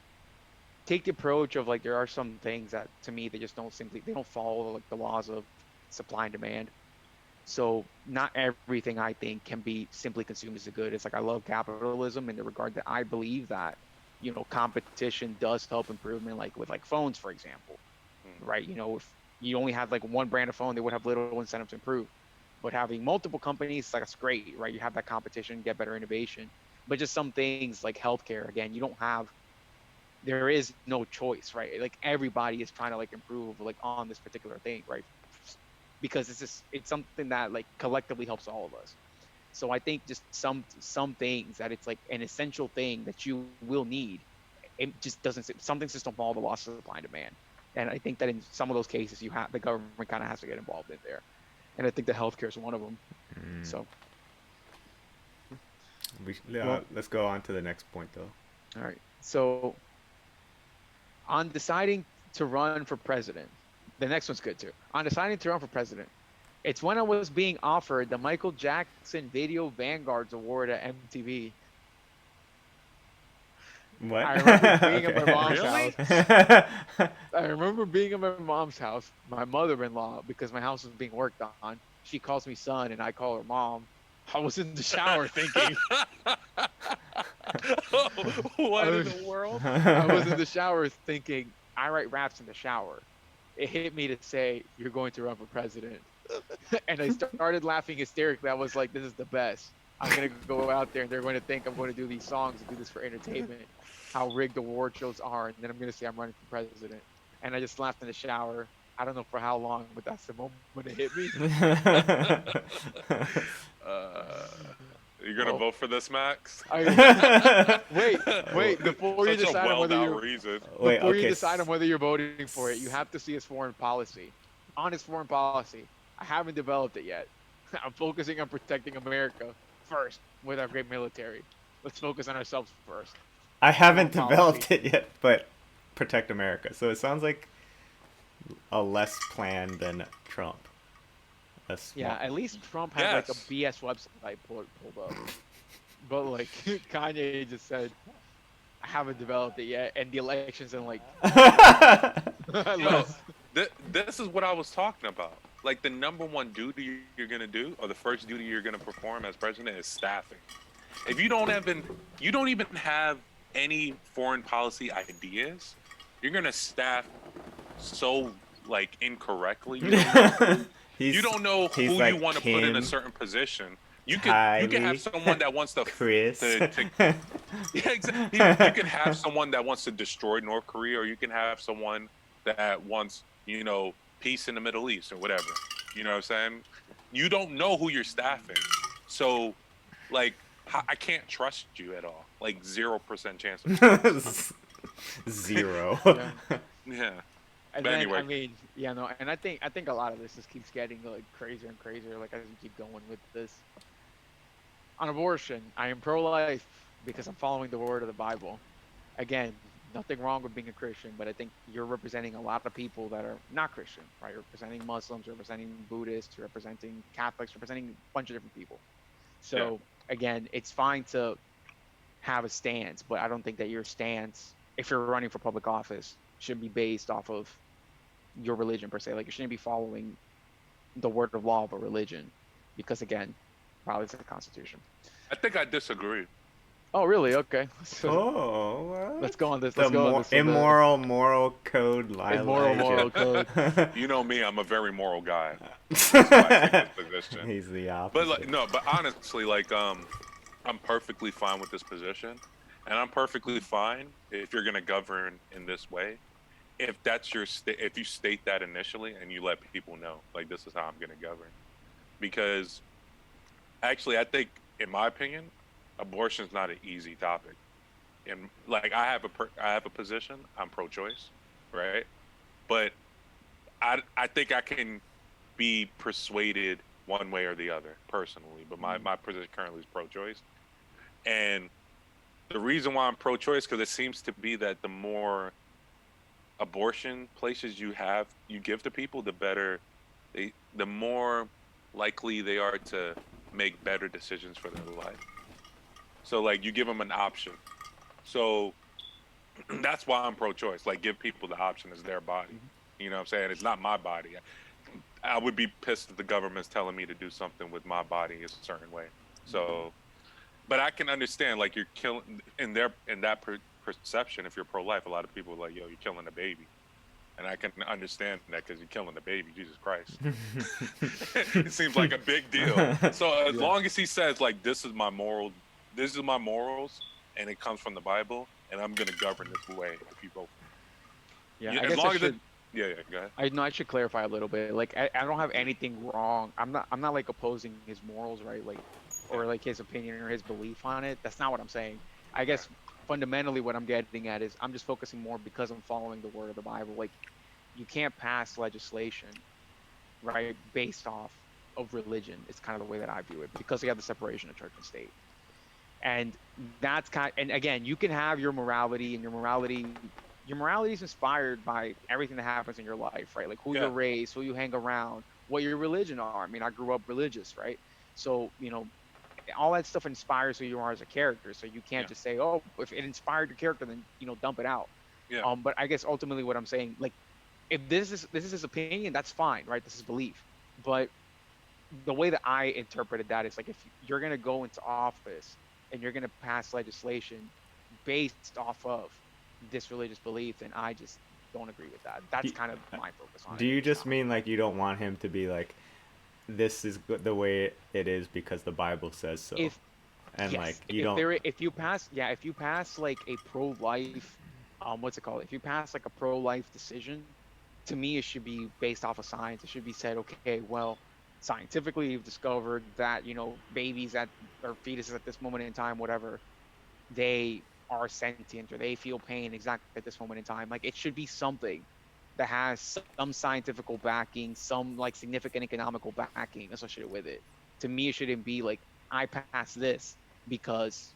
take the approach of like there are some things that to me they don't follow like the laws of supply and demand. So not everything I think can be simply consumed as a good. It's like I love capitalism in the regard that I believe that competition does help improvement, like with like phones, for example, Mm. right? If you only had like one brand of phone, they would have little incentive to improve. But having multiple companies, like, that's great, right? You have that competition, get better innovation. But just some things like healthcare, again, you don't have there is no choice, right? Like everybody is trying to like improve like on this particular thing, right? Because it's something that like collectively helps all of us. So I think just some things that it's like an essential thing that you will need, it just doesn't some things just don't follow the laws of supply and demand. And I think that in some of those cases you have the government kind of has to get involved in there. And I think the healthcare is one of them. mm, So yeah, well, let's go on to the next point though. all right. So on deciding to run for president, the next one's good too. On deciding to run for president, it's when I was being offered the Michael Jackson Video Vanguards Award at MTV. What? I remember being at my Okay. mom's Really? house. I remember being at my mom's house, my mother-in-law, because my house was being worked on. She calls me son and I call her mom. I was in the shower thinking, What in I, the world? I was in the shower thinking, I write raps in the shower. It hit me to say, you're going to run for president. And I started laughing hysterically. I was like, this is the best. I'm going to go out there and they're going to think I'm going to do these songs and do this for entertainment, how rigged award shows are. And then I'm going to say I'm running for president. And I just laughed in the shower. I don't know for how long, but that's the moment it hit me. Uh, you gonna Oh, vote for this, Max? wait. Before you Such a decide on whether well-out you're reason. Wait, before you okay. decide on whether you're voting for it, you have to see his foreign policy. Honest foreign policy. I haven't developed it yet. I'm focusing on protecting America first with our great military. Let's focus on ourselves first. I Foreign haven't policy. developed it yet, but protect America. So it sounds like a less plan than Trump. A Yeah, small. at least Trump had like a Yes. BS website pulled up. But like Kanye just said, I haven't developed it yet, and the election's in like Yo, less. this is what I was talking about. Like the number one duty you're gonna do, or the first duty you're gonna perform as president is staffing. If you don't even have any foreign policy ideas, you're gonna staff so like incorrectly. You he's don't know he's who you like want to put in a Kim, certain position. You could have Kylie, someone that wants to Chris. yeah, exactly. You can have someone that wants to destroy North Korea, or you can have someone that wants, peace in the Middle East or whatever. You know what I'm saying? You don't know who you're staffing. So, like, I can't trust you at all. Like, 0% chance of trust. Zero. Yeah. Yeah. And But then I anyway, mean, yeah, no, and I think a lot of this just keeps getting like crazier and crazier, like as we keep going with this. On abortion, I am pro-life because I'm following the word of the Bible. Again, nothing wrong with being a Christian, but I think you're representing a lot of people that are not Christian, right? You're representing Muslims, you're representing Buddhists, you're representing Catholics, you're representing a bunch of different people. yeah. So again, it's fine to have a stance, but I don't think that your stance, if you're running for public office, should be based off of your religion per se. Like you shouldn't be following the word of law of a religion, because again, violates the Constitution. I think I disagree. Oh, really? Okay. Oh, what? Let's go on this. The Let's go on this. immoral moral code Immoral moral code. You know me, I'm a very moral guy. That's why I take this position. He's the opposite. But like, no, but honestly, like, I'm perfectly fine with this position, and I'm perfectly fine if you're gonna govern in this way. If that's your if you state that initially and you let people know, like, this is how I'm gonna govern, because actually, I think, in my opinion, abortion is not an easy topic. And like, I have a position. I'm pro-choice, right? But I think I can be persuaded one way or the other personally. But my position currently is pro-choice, and the reason why I'm pro-choice, because it seems to be that the more abortion places you give to people, the more likely they are to make better decisions for their life. So like, you give them an option. So that's why I'm pro-choice. Like, give people the option. It's their body. You know what I'm saying? It's not my body. I would be pissed if the government's telling me to do something with my body a certain way. So, but I can understand, like, you're killing in that perception. If you're pro-life, a lot of people are like, yo, you're killing a baby. And I can understand that, because you're killing a baby. Jesus Christ. It seems like a big deal. So as long as he says, like, this is my morals, and it comes from the Bible, and I'm gonna govern this way if you vote for me. Yeah, As long as it, yeah, go ahead. I know I should clarify a little bit. Like, I don't have anything wrong. I'm not like opposing his morals, right? Like, or like his opinion or his belief on it. That's not what I'm saying. I guess fundamentally what I'm getting at is I'm just focusing more because I'm following the word of the Bible. Like, you can't pass legislation, right, based off of religion. It's kind of the way that I view it, because you have the separation of church and state. And that's and again, you can have your morality, and your morality is inspired by everything that happens in your life, right? Like, who you're raised, who you hang around, what your religion are. I mean, I grew up religious, right? So, all that stuff inspires who you are as a character. So you can't just say, oh, if it inspired your character, then, dump it out. Yeah. But I guess ultimately what I'm saying, like, if this is his opinion, that's fine, right? This is belief. But the way that I interpreted that is, like, if you're going to go into office and you're going to pass legislation based off of this religious belief, then I just don't agree with that. That's kind of my focus on it. Do you just mean, like, you don't want him to be like, this is the way it is because the Bible says so? If you pass like a pro-life, what's it called? If you pass like a pro-life decision, to me it should be based off of science. It should be said, okay, well, scientifically you've discovered that, babies or fetuses at this moment in time, whatever, they are sentient, or they feel pain exactly at this moment in time. Like, it should be something that has some scientific backing, some like significant economical backing associated with it. To me, it shouldn't be like, I pass this because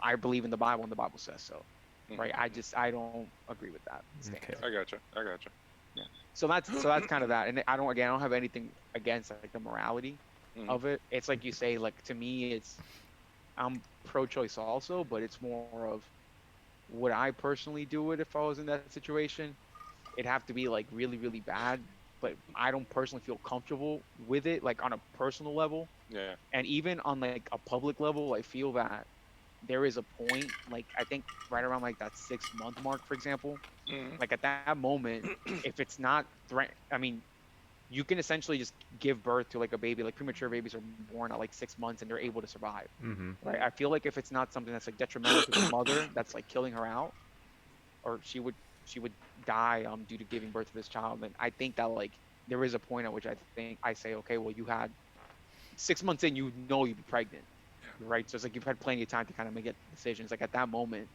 I believe in the Bible and the Bible says so, right? I don't agree with that stance. Okay. I gotcha. Yeah. So that's kind of that. And I don't have anything against like the morality of it. It's like you say, like, to me, I'm pro-choice also, but it's more of, would I personally do it if I was in that situation? It'd have to be like really, really bad, but I don't personally feel comfortable with it, like on a personal level. Yeah. And even on like a public level, I feel that there is a point, like, I think right around like that 6-month mark, for example, like at that moment, if it's not you can essentially just give birth to like a baby. Like, premature babies are born at like 6 months and they're able to survive. Right? I feel like if it's not something that's like detrimental to the mother, that's like killing her out, or she would die due to giving birth to this child, then I think that like there is a point at which I say, okay, well, you had 6 months in, you'd be pregnant, right? So it's like you've had plenty of time to kind of make decisions. Like, at that moment,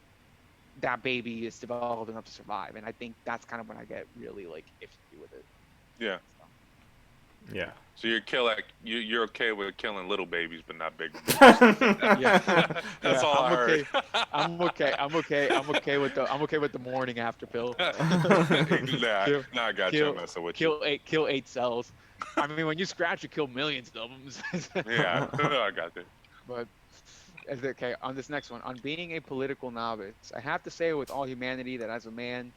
that baby is developed enough to survive, and I think that's kind of when I get really like iffy with it. Yeah. Yeah. So you're okay with killing little babies, but not big. Yeah, That's yeah. all I heard. I'm okay with the morning after pill. Nah, kill, nah, I got you. I'm kill, messing with you. kill 8 cells. I mean, when you scratch, you kill millions of them. Yeah, I got it. But okay, on this next one, on being a political novice, I have to say with all humanity that as a man,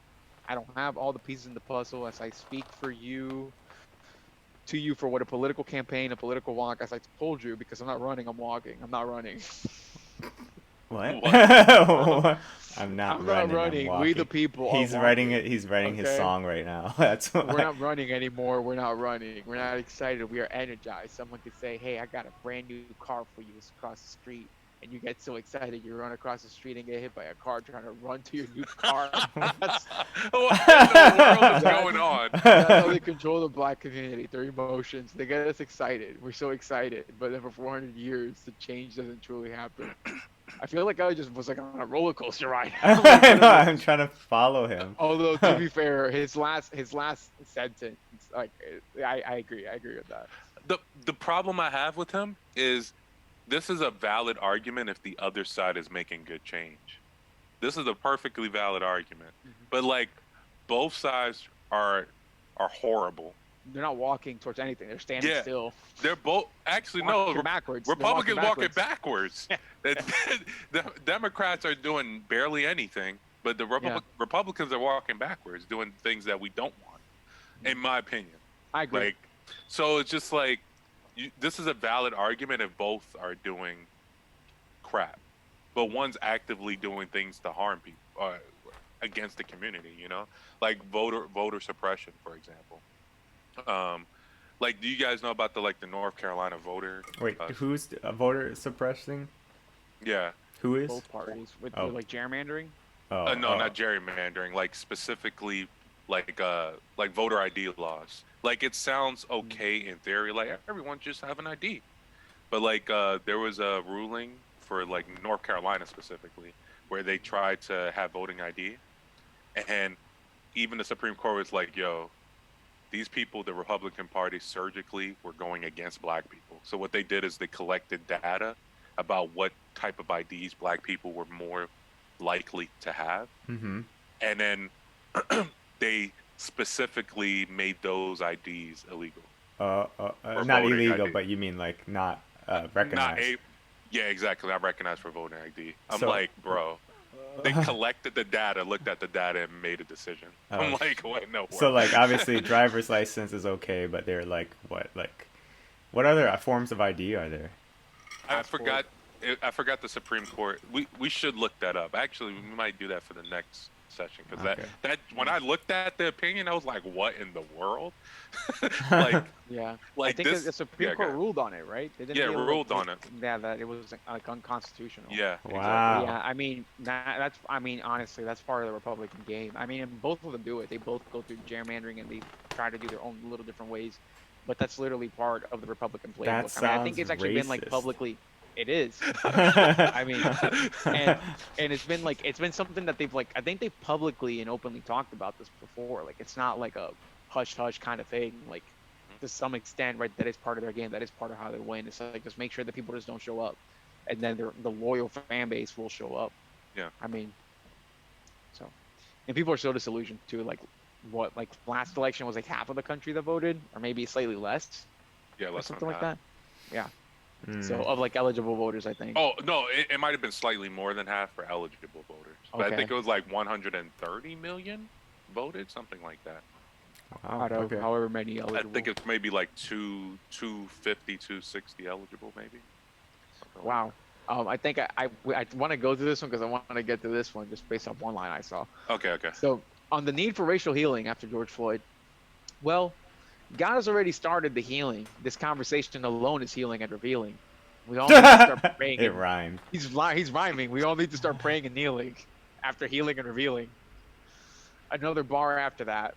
I don't have all the pieces in the puzzle. As I speak to you for what a political campaign, a political walk, as I told you, because I'm not running, I'm walking. I'm not running. What? What? I'm not I'm not running. I'm running. We the walking. people are He's writing walking. it. He's writing his Okay? song right now. That's We're why. not running anymore. We're not running. We're not excited. We are energized. Someone could say, "Hey, I got a brand new car for you. It's across the street." And you get so excited, you run across the street and get hit by a car trying to run to your new car. That's, What in the world is that- going on? that's how they control the black community. Their emotions. They get us excited. We're so excited. But then for 400 years, the change doesn't truly happen. I feel like I just was like on a roller coaster ride. I'm trying to follow him. Although to be fair, his last sentence, like I agree with that. The problem I have with him is this is a valid argument if the other side is making good change. This is a perfectly valid argument. But like both sides are horrible. They're not walking towards anything. They're standing still. They're both actually Walking no backwards. Republicans walking backwards. The Democrats are doing barely anything, but the Republicans are walking backwards, doing things that we don't want, in my opinion. I agree. Like, so it's just like this is a valid argument if both are doing crap, but one's actively doing things to harm people against the community. You know, like voter suppression, for example. Like, do you guys know about the North Carolina voter? Wait, who's voter suppressing? Yeah. Who is? Both parties with like gerrymandering. No, not gerrymandering. Like specifically, like voter ID laws. Like it sounds okay in theory. Like everyone just have an ID, but like there was a ruling for like North Carolina specifically where they tried to have voting ID, and even the Supreme Court was like, "Yo, these people, the Republican Party, surgically were going against black people." So what they did is they collected data about what type of IDs black people were more likely to have. Mm-hmm. And then they specifically made those IDs illegal. Not illegal, ID. But you mean like not recognized? Yeah, exactly. Not recognized for voting ID. I'm like, bro. They collected the data, looked at the data, and made a decision. I'm like, what? No. So like, obviously, driver's license is okay, but they're like, what other forms of ID are there? I forgot the Supreme Court. We should look that up. Actually, we might do that for the next session because that when I looked at the opinion, I was like, what in the world? Like, yeah. Like I think the Supreme Court ruled on it, right? They didn't ruled on it. Yeah, that it was like unconstitutional. Yeah. Wow. Exactly. Yeah, I mean that's honestly that's part of the Republican game. I mean, and both of them do it. They both go through gerrymandering and they try to do their own little different ways. But that's literally part of the Republican playbook. I think it's actually been like publicly. It is. I mean, and it's been something that they've I think they've publicly and openly talked about this before. Like it's not like a hush hush kind of thing. Like to some extent, right? That is part of their game. That is part of how they win. It's like just make sure that people just don't show up, and then the loyal fan base will show up. Yeah. I mean, so, and people are so disillusioned too. Like last election was like half of the country that voted, or maybe slightly less. Yeah, less something like that. Yeah. So of eligible voters, I think. Oh no, it might have been slightly more than half for eligible voters, but I think it was like 130 million voted, something like that. Wow. Out of however many eligible. I think it's maybe like 250, 260 eligible, maybe. Wow. I think I want to go through this one because I want to get to this one just based off one line I saw. Okay. So on the need for racial healing after George Floyd, well, God has already started the healing. This conversation alone is healing and revealing. We all need to start praying. It rhymed. He's rhyming. We all need to start praying and kneeling after healing and revealing. Another bar after that.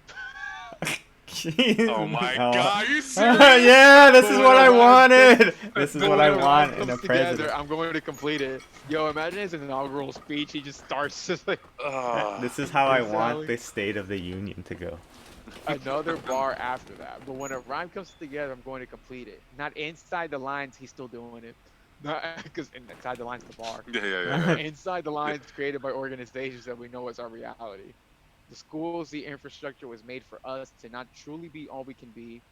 Oh my God! You serious? Yeah, this is what I wanted. This is what I want in a president. I'm going to complete it. Yo, imagine his inaugural speech. He just starts just like. This is how I want the State of the Union to go. another bar after that. But when a rhyme comes together, I'm going to complete it. Not inside the lines, he's still doing it. Not because inside the lines, the bar. Yeah, yeah, But yeah, inside the yeah. lines created by organizations that we know as our reality. The schools, the infrastructure was made for us to not truly be all we can be,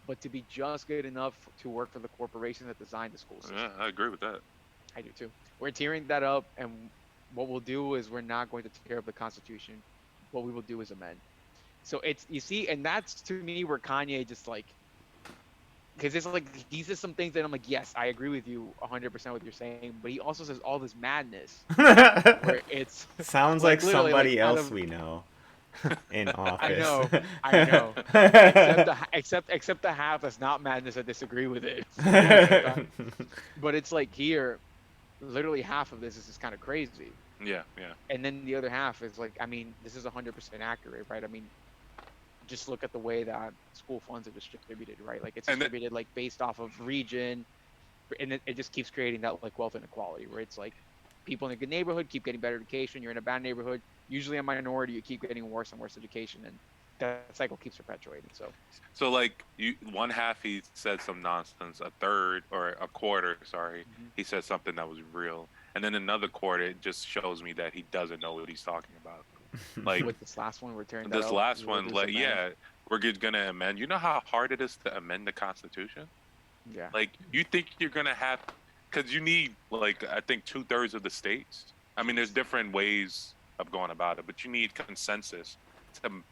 but to be just good enough to work for the corporations that designed the school Yeah, system. I agree with that. I do too. We're tearing that up, and what we'll do is we're not going to tear up the Constitution. What we will do is amend. So it's you see, and that's to me where Kanye just like, because it's like he says some things that I'm like, yes, I agree with you 100% what you're saying, but he also says all this madness where it's Sounds like like literally like somebody out else of we know in I office. know, I know. Except the half that's not madness that disagree with it. But it's like here, literally half of this is just kind of crazy, Yeah, yeah. and then the other half is like, I mean, this is 100% accurate, right? I mean, just look at the way that school funds are distributed, right? Like it's And th- distributed like based off of region, and it just keeps creating that like wealth inequality where it's like people in a good neighborhood keep getting better education. You're in a bad neighborhood, usually a minority, you keep getting worse and worse education, and that cycle keeps perpetuating. So so like you, one half he said some nonsense, a third or a quarter, sorry, mhm. he said something that was real, and then another quarter it just shows me that he doesn't know what he's talking about. Like With this last one, we're tearing that this up. last We'll one, do like some man. yeah, gonna amend. You know how hard it is to amend the Constitution? Yeah. Like you think you're gonna have, because you need like I think 2/3 of the states. I mean, there's Jeez. different ways of going about it, but you need consensus to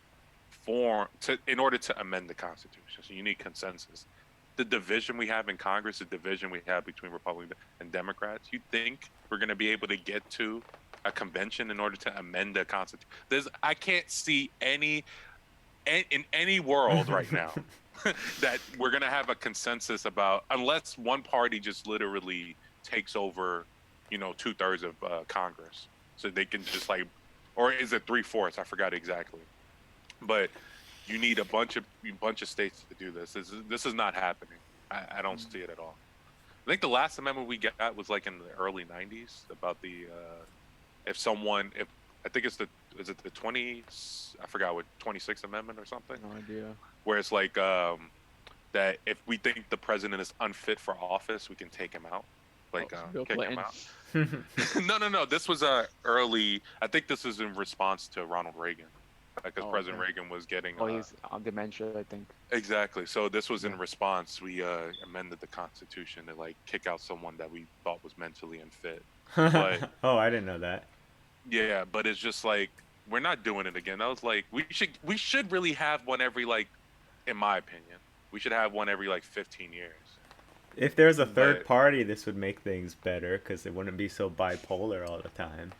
form to in order to amend the Constitution. So you need consensus. The division we have in Congress, the division we have between Republicans and Democrats, you think we're going to be able to get to a convention in order to amend the Constitution? I can't see in any world right now that we're going to have a consensus about, unless one party just literally takes over, 2/3 of Congress, so they can just like, or is it 3/4? I forgot exactly, but you need a bunch of states to do this. This is not happening. I don't see Mm. it at all. I think the last amendment we got was like in the early '90s about the if I think it's the is it the 20, I forgot what, 26th Amendment or something, No idea. where it's like that if we think the president is unfit for office, we can take him out, Oh, like Bill kick him Clinton. out. No, no, no. This was early. I think this was in response to Ronald Reagan, because Oh, President okay. Reagan was getting Oh, he's on dementia, I think. exactly. So this was Yeah. in response. We amended the Constitution to like kick out someone that we thought was mentally unfit. But Oh, I didn't know that. yeah, but it's just like we're not doing it again. I was like, we should really have one every like, in my opinion, we should have one every like 15 years. If there's a third But party, this would make things better because it wouldn't be so bipolar all the time.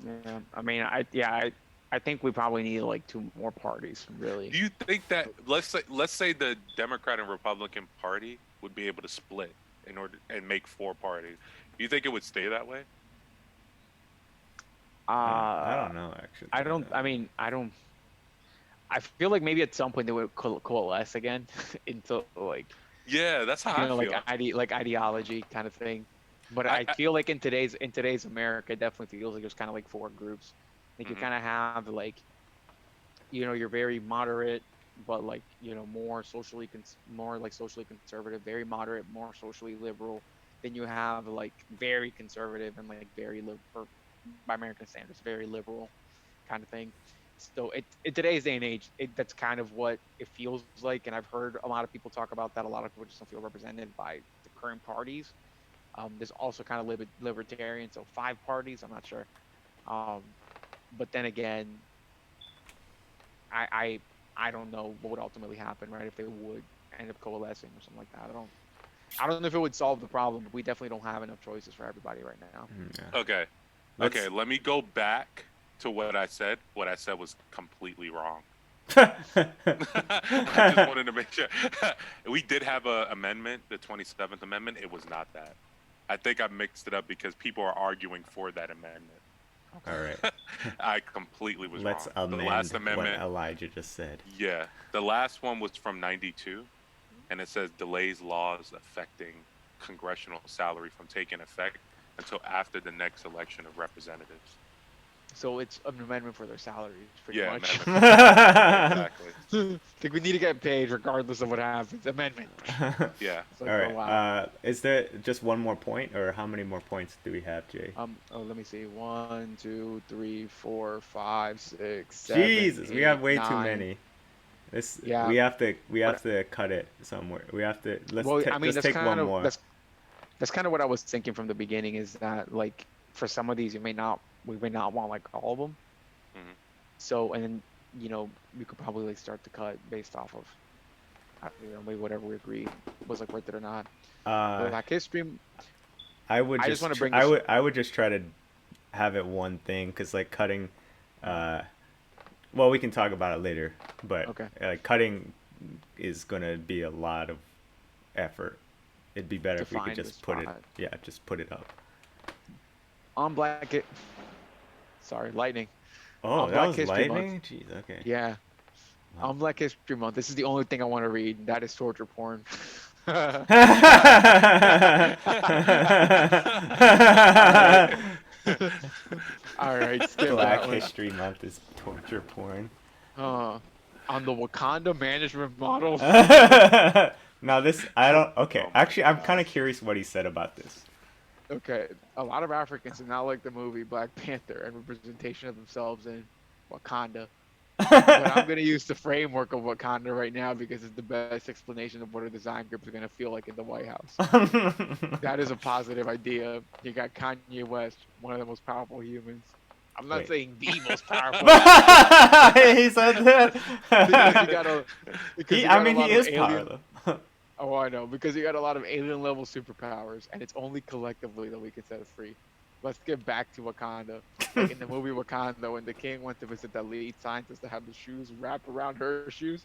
Yeah. I mean, I think we probably need like two more parties, really. do you think that let's say the Democrat and Republican Party would be able to split in order and make four parties? Do you think it would stay that way? I Uh, don't know actually. I don't. I mean, I don't. I feel like maybe at some point they would coalesce again into like Yeah, that's how I like feel. like ideology kind of thing. But I, I I feel like in today's America, it definitely feels like there's kind of like four groups. Like you mhm. kind of have like you're very moderate, but like more like socially conservative, very moderate, more socially liberal. Then you have like very conservative and like very liberal by American standards, very liberal kind of thing. So in today's day and age, that's kind of what it feels like. And I've heard a lot of people talk about that. A lot of people just don't feel represented by the current parties. There's also kind of libertarian, so five parties. I'm not sure. Um, but then again, I, I I don't know what would ultimately happen, right? If they would end up coalescing or something like that. I don't know if it would solve the problem, but we definitely don't have enough choices for everybody right now. Yeah. Okay, Let's. okay. Let me go back to what I said. What I said was completely wrong. I just wanted to make sure. We did have a amendment, the 27th Amendment. It was not that. I think I mixed it up because people are arguing for that amendment. All right. I completely was Let's wrong. The amend last what amendment, Elijah just said. yeah, the last one was from '92, and it says delays laws affecting congressional salary from taking effect until after the next election of representatives. So it's an amendment for their salaries, pretty Yeah, much. amendment for their salary. Exactly. Like we need to get paid regardless of what happens. Amendment. Yeah. It's like, All oh right. wow. Is there just one more point, or how many more points do we have, Jay? Oh, let me see. 1, 2, 3, 4, 5, 6, 7, Jesus, we have 8, way too 9. many. This Yeah, we have but to cut it somewhere. We have to well, I mean, just take one more. that's kind of what I was thinking from the beginning. Is that like for some of these, we may not want like all of them. Hmm. So and then we could probably like start to cut based off of maybe whatever we agreed was like worth it or not. Uh, Black History. I would I just just want to bring this. I would just try to have it one thing, because like cutting, uh, well, we can talk about it later, but Okay. cutting is gonna be a lot of effort. It'd be better To if we could find the just put it, spot yeah, just put it up. on Sorry, lightning. Oh, On that Black was History Month. lightning. Jeez, okay. Yeah. Wow. On Black History Month, this is the only thing I want to read. That is torture porn. All right. All right, skip Black that one. History Month is torture porn. Uh, on the Wakanda management model. Now this, I don't. Okay, Oh my actually, I'm kind gosh. of curious what he said about this. Okay, a lot of Africans do not like the movie Black Panther and representation of themselves in Wakanda. But I'm going to use the framework of Wakanda right now because it's the best explanation of what a design group is going to feel like in the White House. That is a positive idea. You got Kanye West, one of the most powerful humans. I'm not Wait. saying the most powerful. He said that. Because you got a, because you got I mean, a lot he of is alien. powerful. Oh, I know. Because you got a lot of alien level superpowers, and it's only collectively that we can set us free. Let's get back to Wakanda. Like in the movie Wakanda, when the king went to visit the lead scientist to have the shoes wrap around her shoes,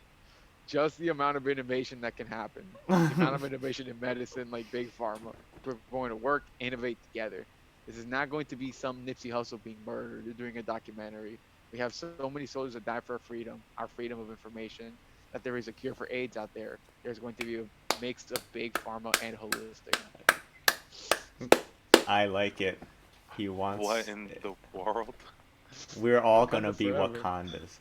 just the amount of innovation that can happen. The amount of innovation in medicine, like Big Pharma. We're going to work, innovate together. This is not going to be some Nipsey Hussle being murdered or doing a documentary. We have so many soldiers that die for our freedom of information, that there is a cure for AIDS out there. There's going to be a mix of Big Pharma and holistic. I like it. He What wants. in the world? We're all gonna Wakanda be forever. Wakandas.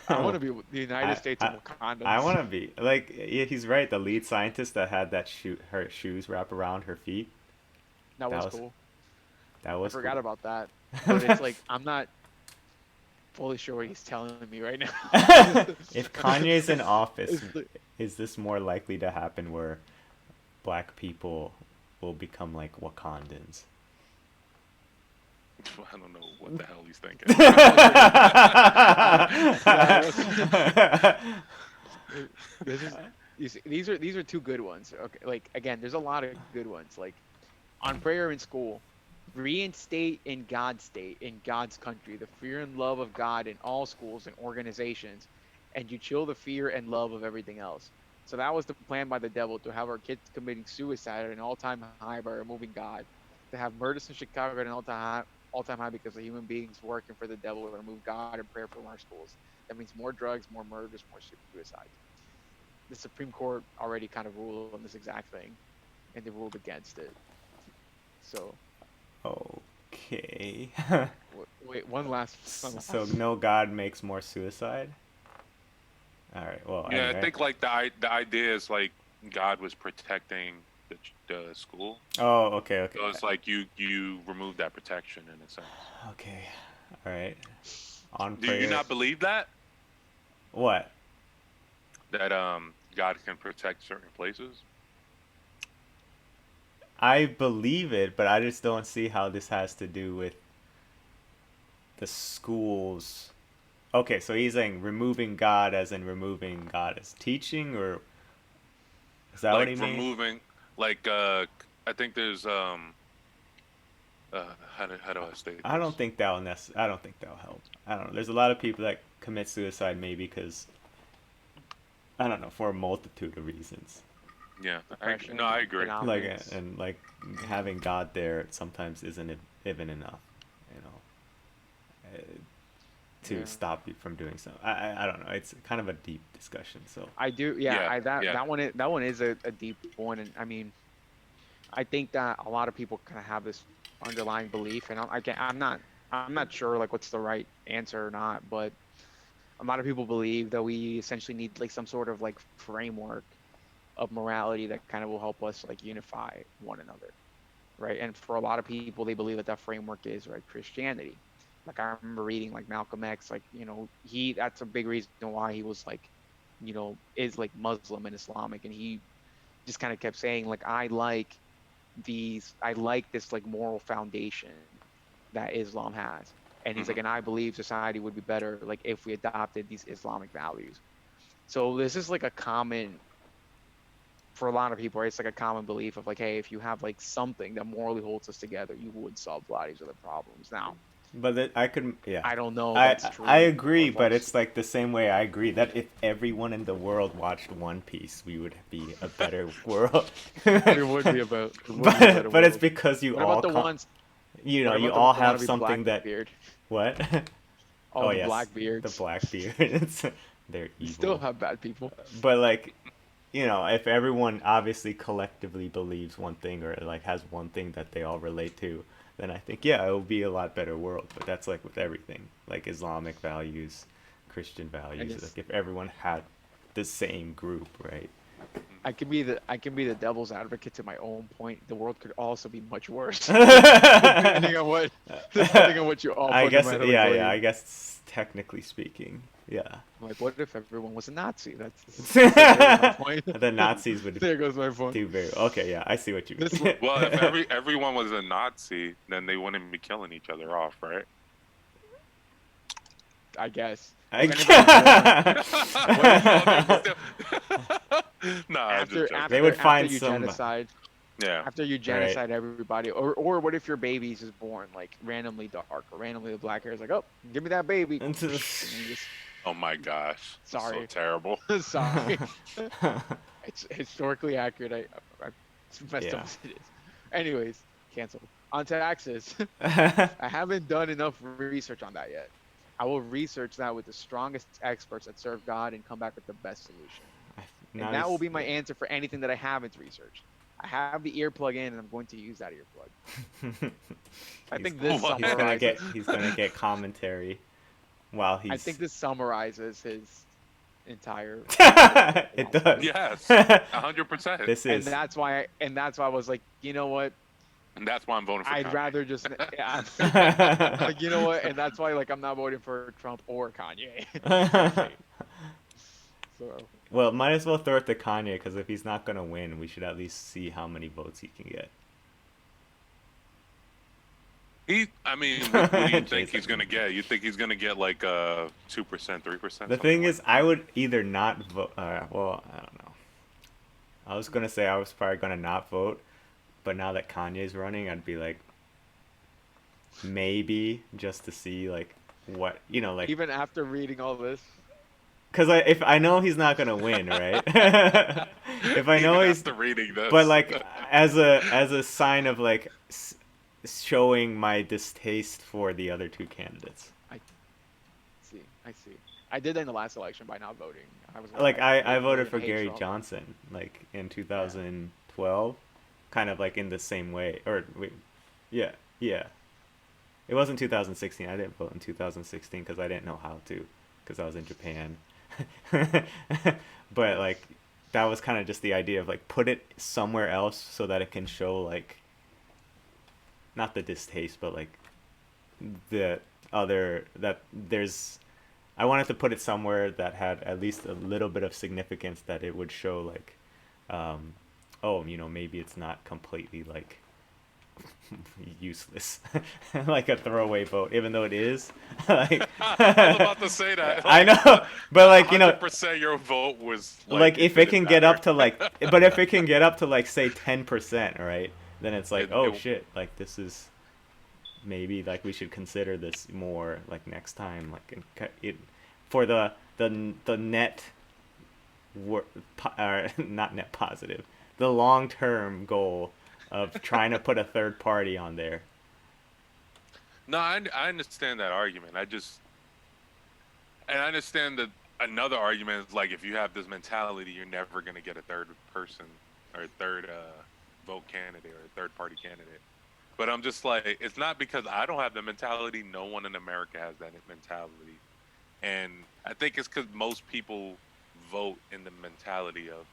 I want to be the United I, States I, of Wakanda. I want to be like, yeah, he's right. The lead scientist that had her shoes wrap around her feet. That That was was cool. that I was forgot cool. about that. But it's like I'm not fully sure what he's telling me right now. If Kanye's in office, It's like- is this more likely to happen where black people will become like Wakandans? I don't know what the hell he's thinking. this is these are two good ones. Okay, like again, there's a lot of good ones. Like on prayer in school, reinstate in God's state, in God's country, the fear and love of God in all schools and organizations, and you chill the fear and love of everything else. So that was the plan by the devil, to have our kids committing suicide at an all-time high by removing God, to have murders in Chicago at an all-time high because of human beings working for the devil to remove God and prayer from our schools. That means more drugs, more murders, more suicides. The Supreme Court already kind of ruled on this exact thing, and they ruled against it. So Okay. wait, one last. So no God makes more suicide? All right. Well, Yeah, anyway. I think like the idea is like God was protecting the school, Oh, okay, okay. so it's like you remove that protection in a sense. Okay. All right. On Do prayer. you not believe that What? God can protect certain places? I believe it, but I just don't see how this has to do with the schools. Okay, so he's saying removing God as in removing God as teaching, or is that what he Like means? removing, like I think there's how do I state this? I don't think that'll I don't think that'll help. I don't know. There's a lot of people that commit suicide maybe because I don't know, for a multitude of reasons. Yeah, Depression, no, I agree. Like economics. and like having God there sometimes isn't even enough, you know, to Yeah. stop you from doing so. I don't know. It's kind of a deep discussion. So I do, yeah. Yeah, yeah. That one is a deep one, and I mean, I think that a lot of people kind of have this underlying belief, and I'm not I'm not sure like what's the right answer or not, but a lot of people believe that we essentially need like some sort of like framework of morality that kind of will help us like unify one another, right? And for a lot of people, they believe that that framework is right Christianity. Like I remember reading like Malcolm X, like he that's a big reason why he was like, is like Muslim and Islamic, and he just kind of kept saying like I like this like moral foundation that Islam has. And he's like, and I believe society would be better like if we adopted these Islamic values. So this is like a common for a lot of people, right? It's like a common belief of like, hey, if you have like something that morally holds us together, you would solve a lot of these other problems. Now, But I could, yeah. I don't know if I that's true I or agree, but false. it's like the same way I agree that if everyone in the world watched One Piece, we would be a better world. It would be about it would be a better But it's world. because you What about all the ones? What you about all the have wannabe something that Blackbeard? what? All Oh the yes, the Blackbeards. Blackbeards. They're You still evil. have bad people. But like, if everyone obviously collectively believes one thing or like has one thing that they all relate to, then I think yeah, it will be a lot better world. But that's like with everything, like Islamic values, Christian I values. guess Like if everyone had the same group, right? I can be the devil's advocate to my own point. The world could also be much worse, depending on what depending on what you all I guess fundamentally yeah, yeah. believe. I guess technically speaking, yeah. I'm like, what if everyone was a Nazi? That's there goes my point. The Nazis would There goes my point. do very okay. Yeah, I see what you This mean. Well, if everyone was a Nazi, then they wouldn't be killing each other off, right? I guess. I, If anybody's born Nah, I'm just joking. they would after find you some genocide Yeah. after you right. genocide everybody, or what if your baby's is born like randomly dark or randomly the black hair is like, oh, give me that baby. And you just, Oh my gosh. sorry. So terrible. Sorry. It's historically accurate. I it's messed up Yeah. as it is. Anyways, canceled. On taxes. I haven't done enough research on that yet. I will research that with the strongest experts that serve God and come back with the best solution. And that will be my answer for anything that I haven't researched. I have the earplug in, and I'm going to use that earplug. I think this summarizes. He's gonna get commentary while he's. I think this summarizes his entire. It does. Yes. 100%. This And is. that's why. And that's why I was like, you know what? And that's why I'm voting for I'd Kanye. rather just. Yeah, like you know what? And that's why like I'm not voting for Trump or Kanye. So. Well, might as well throw it to Kanye because if he's not gonna win, we should at least see how many votes he can get. I mean, what do you think he's gonna get? You think he's gonna get like 2%, 3%? The thing is, I would either not vote. Well, I don't know. I was gonna say I was probably gonna not vote, but now that Kanye's running, I'd be like, maybe just to see like what like. Even after reading all this. Cause if I know he's not gonna win, right? If I know he's, after reading this, but like as a sign of like showing my distaste for the other two candidates. I see. I did that in the last election by not voting. I voted for hate Gary Trump. Johnson like in 2012, kind of like in the same way. Or wait, yeah. It wasn't 2016. I didn't vote in 2016 because I didn't know how to, because I was in Japan. But like that was kind of just the idea of like put it somewhere else so that it can show like not the distaste but like the other that there's I wanted to put it somewhere that had at least a little bit of significance that it would show like maybe it's not completely like useless like a throwaway vote even though it is like I was about to say that. I know but like 100% your vote was like if it can get up to like but if it can get up to like say 10% right then it's like shit like this is maybe like we should consider this more like next time like for the net not net positive the long-term goal of trying to put a third party on there. No, I understand that argument. I understand that another argument is like if you have this mentality, you're never going to get a third person or a third vote candidate or a third party candidate. But I'm just like, it's not because I don't have the mentality. No one in America has that mentality. And I think it's because most people vote in the mentality of,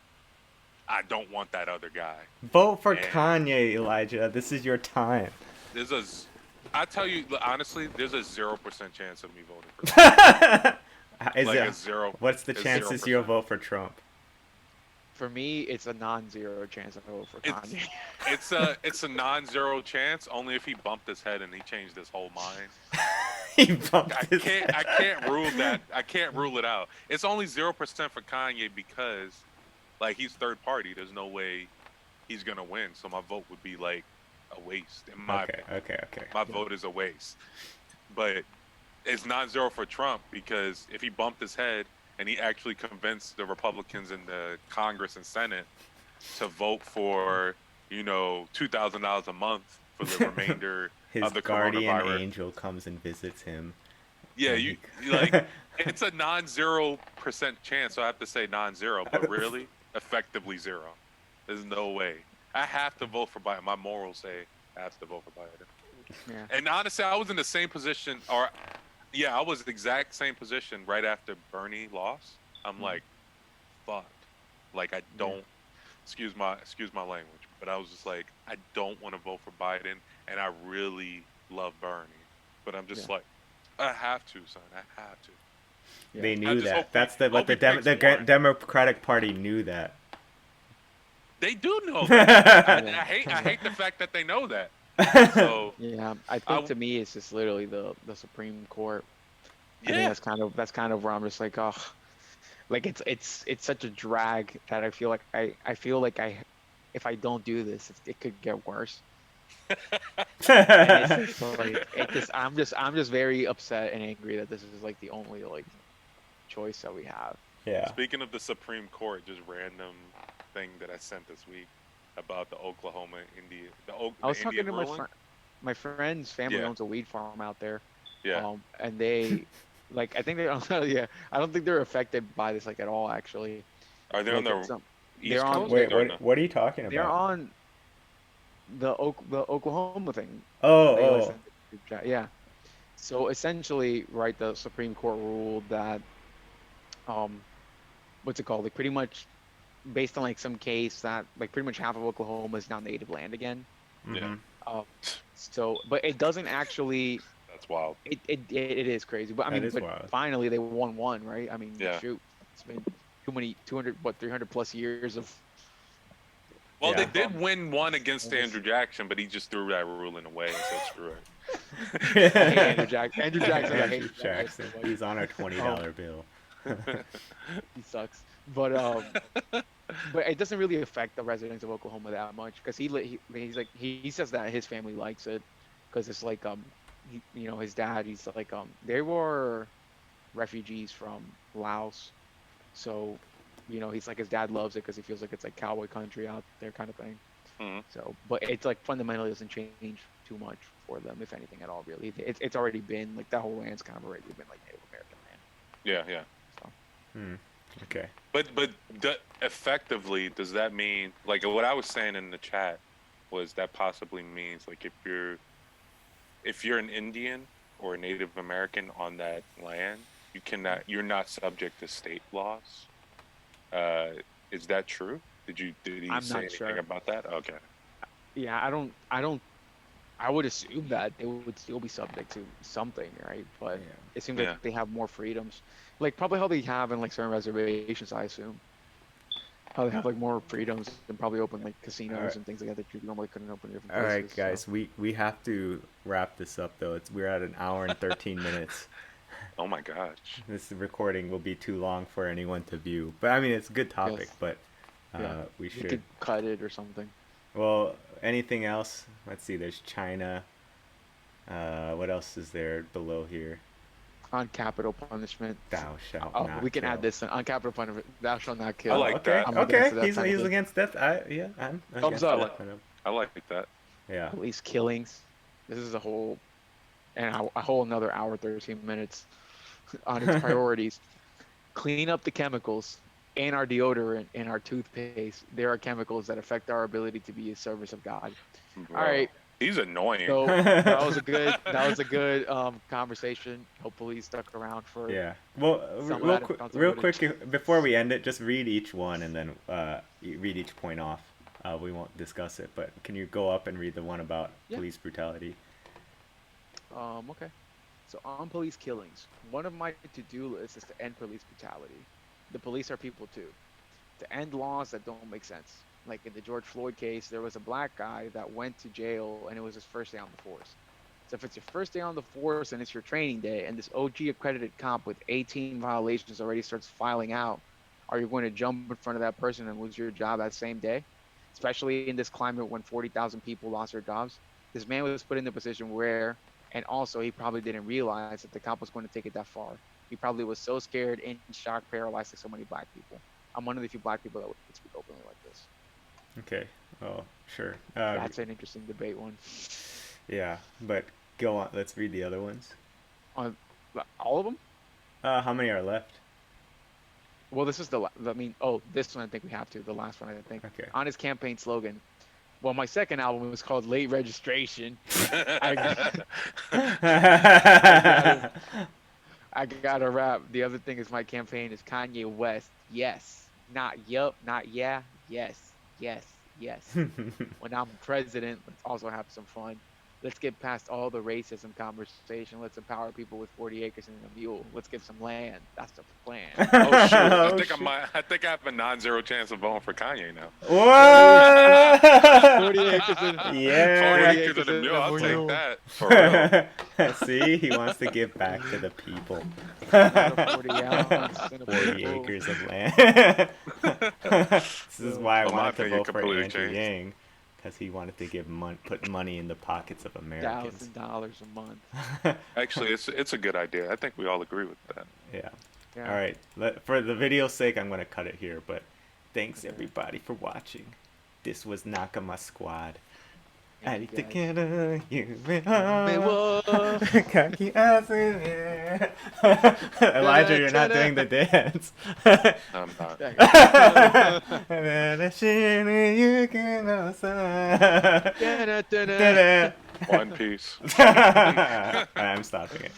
I don't want that other guy. Vote for And Kanye, Elijah. This is your time. there's a, I tell you honestly, there's a 0% chance of me voting for Kanye. Like a zero. What's the a chances 0%. you'll vote for Trump? For me, it's a non-zero chance I vote for Kanye. It's a non-zero chance only if he bumped his head and he changed his whole mind. He bumped his head. I can't rule that. I can't rule it out. It's only 0% for Kanye because, like, he's third party. There's no way he's gonna win. So my vote would be like a waste. In my Okay. my vote is a waste. But it's non-zero for Trump because if he bumped his head and he actually convinced the Republicans in the Congress and Senate to vote for, $2,000 a month for the remainder His of the guardian coronavirus. angel comes and visits him. Yeah, you like it's a non-0% chance, so I have to say non-zero, but really, effectively zero. There's no way. I have to vote for Biden. My morals say I have to vote for Biden. Yeah. And honestly, I was in the same position, I was the exact same position right after Bernie lost. I'm like, fuck. Like I don't excuse my language, but I was just like, I don't want to vote for Biden, and I really love Bernie, but I'm just like, I have to, son. I have to. Yeah. They knew that. That's the Democratic Party knew that. They do know that. I hate the fact that they know that. So yeah, I think to me it's just literally the Supreme Court. Yeah, I think that's kind of where I'm just like, oh, like it's such a drag that I feel like if I don't do this, it could get worse. And it's just I'm just very upset and angry that this is like the only like choice that we have. Yeah. Speaking of the Supreme Court, just random thing that I sent this week about the Oklahoma Indian. I was talking to my friend's family owns a weed farm out there. Yeah. And they, like, I think I don't think they're affected by this like at all. Actually. Are they on the East Coast? Wait, what are you talking about? They're on the Oklahoma thing. Oh. Yeah. So essentially, right, the Supreme Court ruled that, what's it called? Like pretty much based on like some case that like pretty much half of Oklahoma is now native land again. Yeah. So, but it doesn't actually. That's wild. It is crazy, but I mean, finally they won one, right? I mean, shoot, it's been 300 plus years of. Well, they did win one against Andrew Jackson, but he just threw that ruling away and said, "Screw it." I hate Andrew Jackson. Andrew Jackson. He's on our $20 bill. He sucks, but it doesn't really affect the residents of Oklahoma that much because he says that his family likes it because it's like his dad, he's like they were refugees from Laos, so he's like his dad loves it because he feels like it's like cowboy country out there kind of thing. Mm-hmm. So but it's like fundamentally doesn't change too much for them, if anything at all, really. It's already been like that whole land's kind of already been like Native American land. Yeah. So. Okay. But effectively, does that mean, like what I was saying in the chat was that possibly means like if you're an Indian or a Native American on that land, you're not subject to state laws. Is that true? Did he say anything about that? Okay. Yeah, I would assume that they would still be subject to something, right? But it seems like they have more freedoms, like probably how they have in like certain reservations. I assume how they have like more freedoms and probably open like casinos and things like that you normally couldn't open in different places. All right, guys, so. we have to wrap this up though. We're at an hour and 13 minutes. Oh my gosh. This recording will be too long for anyone to view. But I mean, it's a good topic, but we could cut it or something. Well, anything else? Let's see. There's China. What else is there below here? On capital punishment. Thou shalt not we can kill. add this on capital punishment. Thou shalt not kill. I like that. Okay, he's against death. I'm thumbs up. I like that. Yeah. Police killings. This is a whole another hour 13 minutes on its priorities. Clean up the chemicals in our deodorant and our toothpaste. There are chemicals that affect our ability to be a service of God. Bro. All right. He's annoying. So that was a good conversation. Hopefully, you stuck around for Yeah. Well, some of that real footage. quick, before we end it, just read each one and then read each point off. We won't discuss it, but can you go up and read the one about Yeah. police brutality? Okay. So on police killings, one of my to-do lists is to end police brutality. The police are people too. To end laws that don't make sense. Like in the George Floyd case, there was a black guy that went to jail and it was his first day on the force. So if it's your first day on the force and it's your training day and this OG accredited comp with 18 violations already starts filing out, are you going to jump in front of that person and lose your job that same day? Especially in this climate when 40,000 people lost their jobs. This man was put in the position where, and also he probably didn't realize that the cop was going to take it that far. He probably was so scared, in shock, paralyzed like so many black people. I'm one of the few black people that would speak openly like this. Okay. Oh, sure. That's an interesting debate one. Yeah, but go on. Let's read the other ones. On all of them? How many are left? Well, this is this one I think we have to. The last one I think. Okay. On his campaign slogan. Well, my second album was called Late Registration. I got to rap. The other thing is my campaign is Kanye West. Yes. Not yup, not yeah. Yes. Yes. Yes. When I'm president, let's also have some fun. Let's get past all the racism conversation. Let's empower people with 40 acres and a mule. Let's get some land. That's the plan. Oh shit! Oh, I think I have a non-zero chance of voting for Kanye now. What? 40 acres and Yeah. 40 acres and a mule. I'll take that. For real. See, he wants to give back to the people. 40 ounce and a 40 purple. acres of land. This is why I Well, my wanted to opinion vote for completely Andrew changed. Yang, because he wanted to put money in the pockets of Americans. $1,000 a month. Actually, it's a good idea. I think we all agree with that. Yeah. Yeah. All right. For the video's sake, I'm going to cut it here, but thanks everybody for watching. This was Nakama Squad. Thank you, guys. Elijah, you're not doing the dance. I'm not. One Piece. I'm stopping it.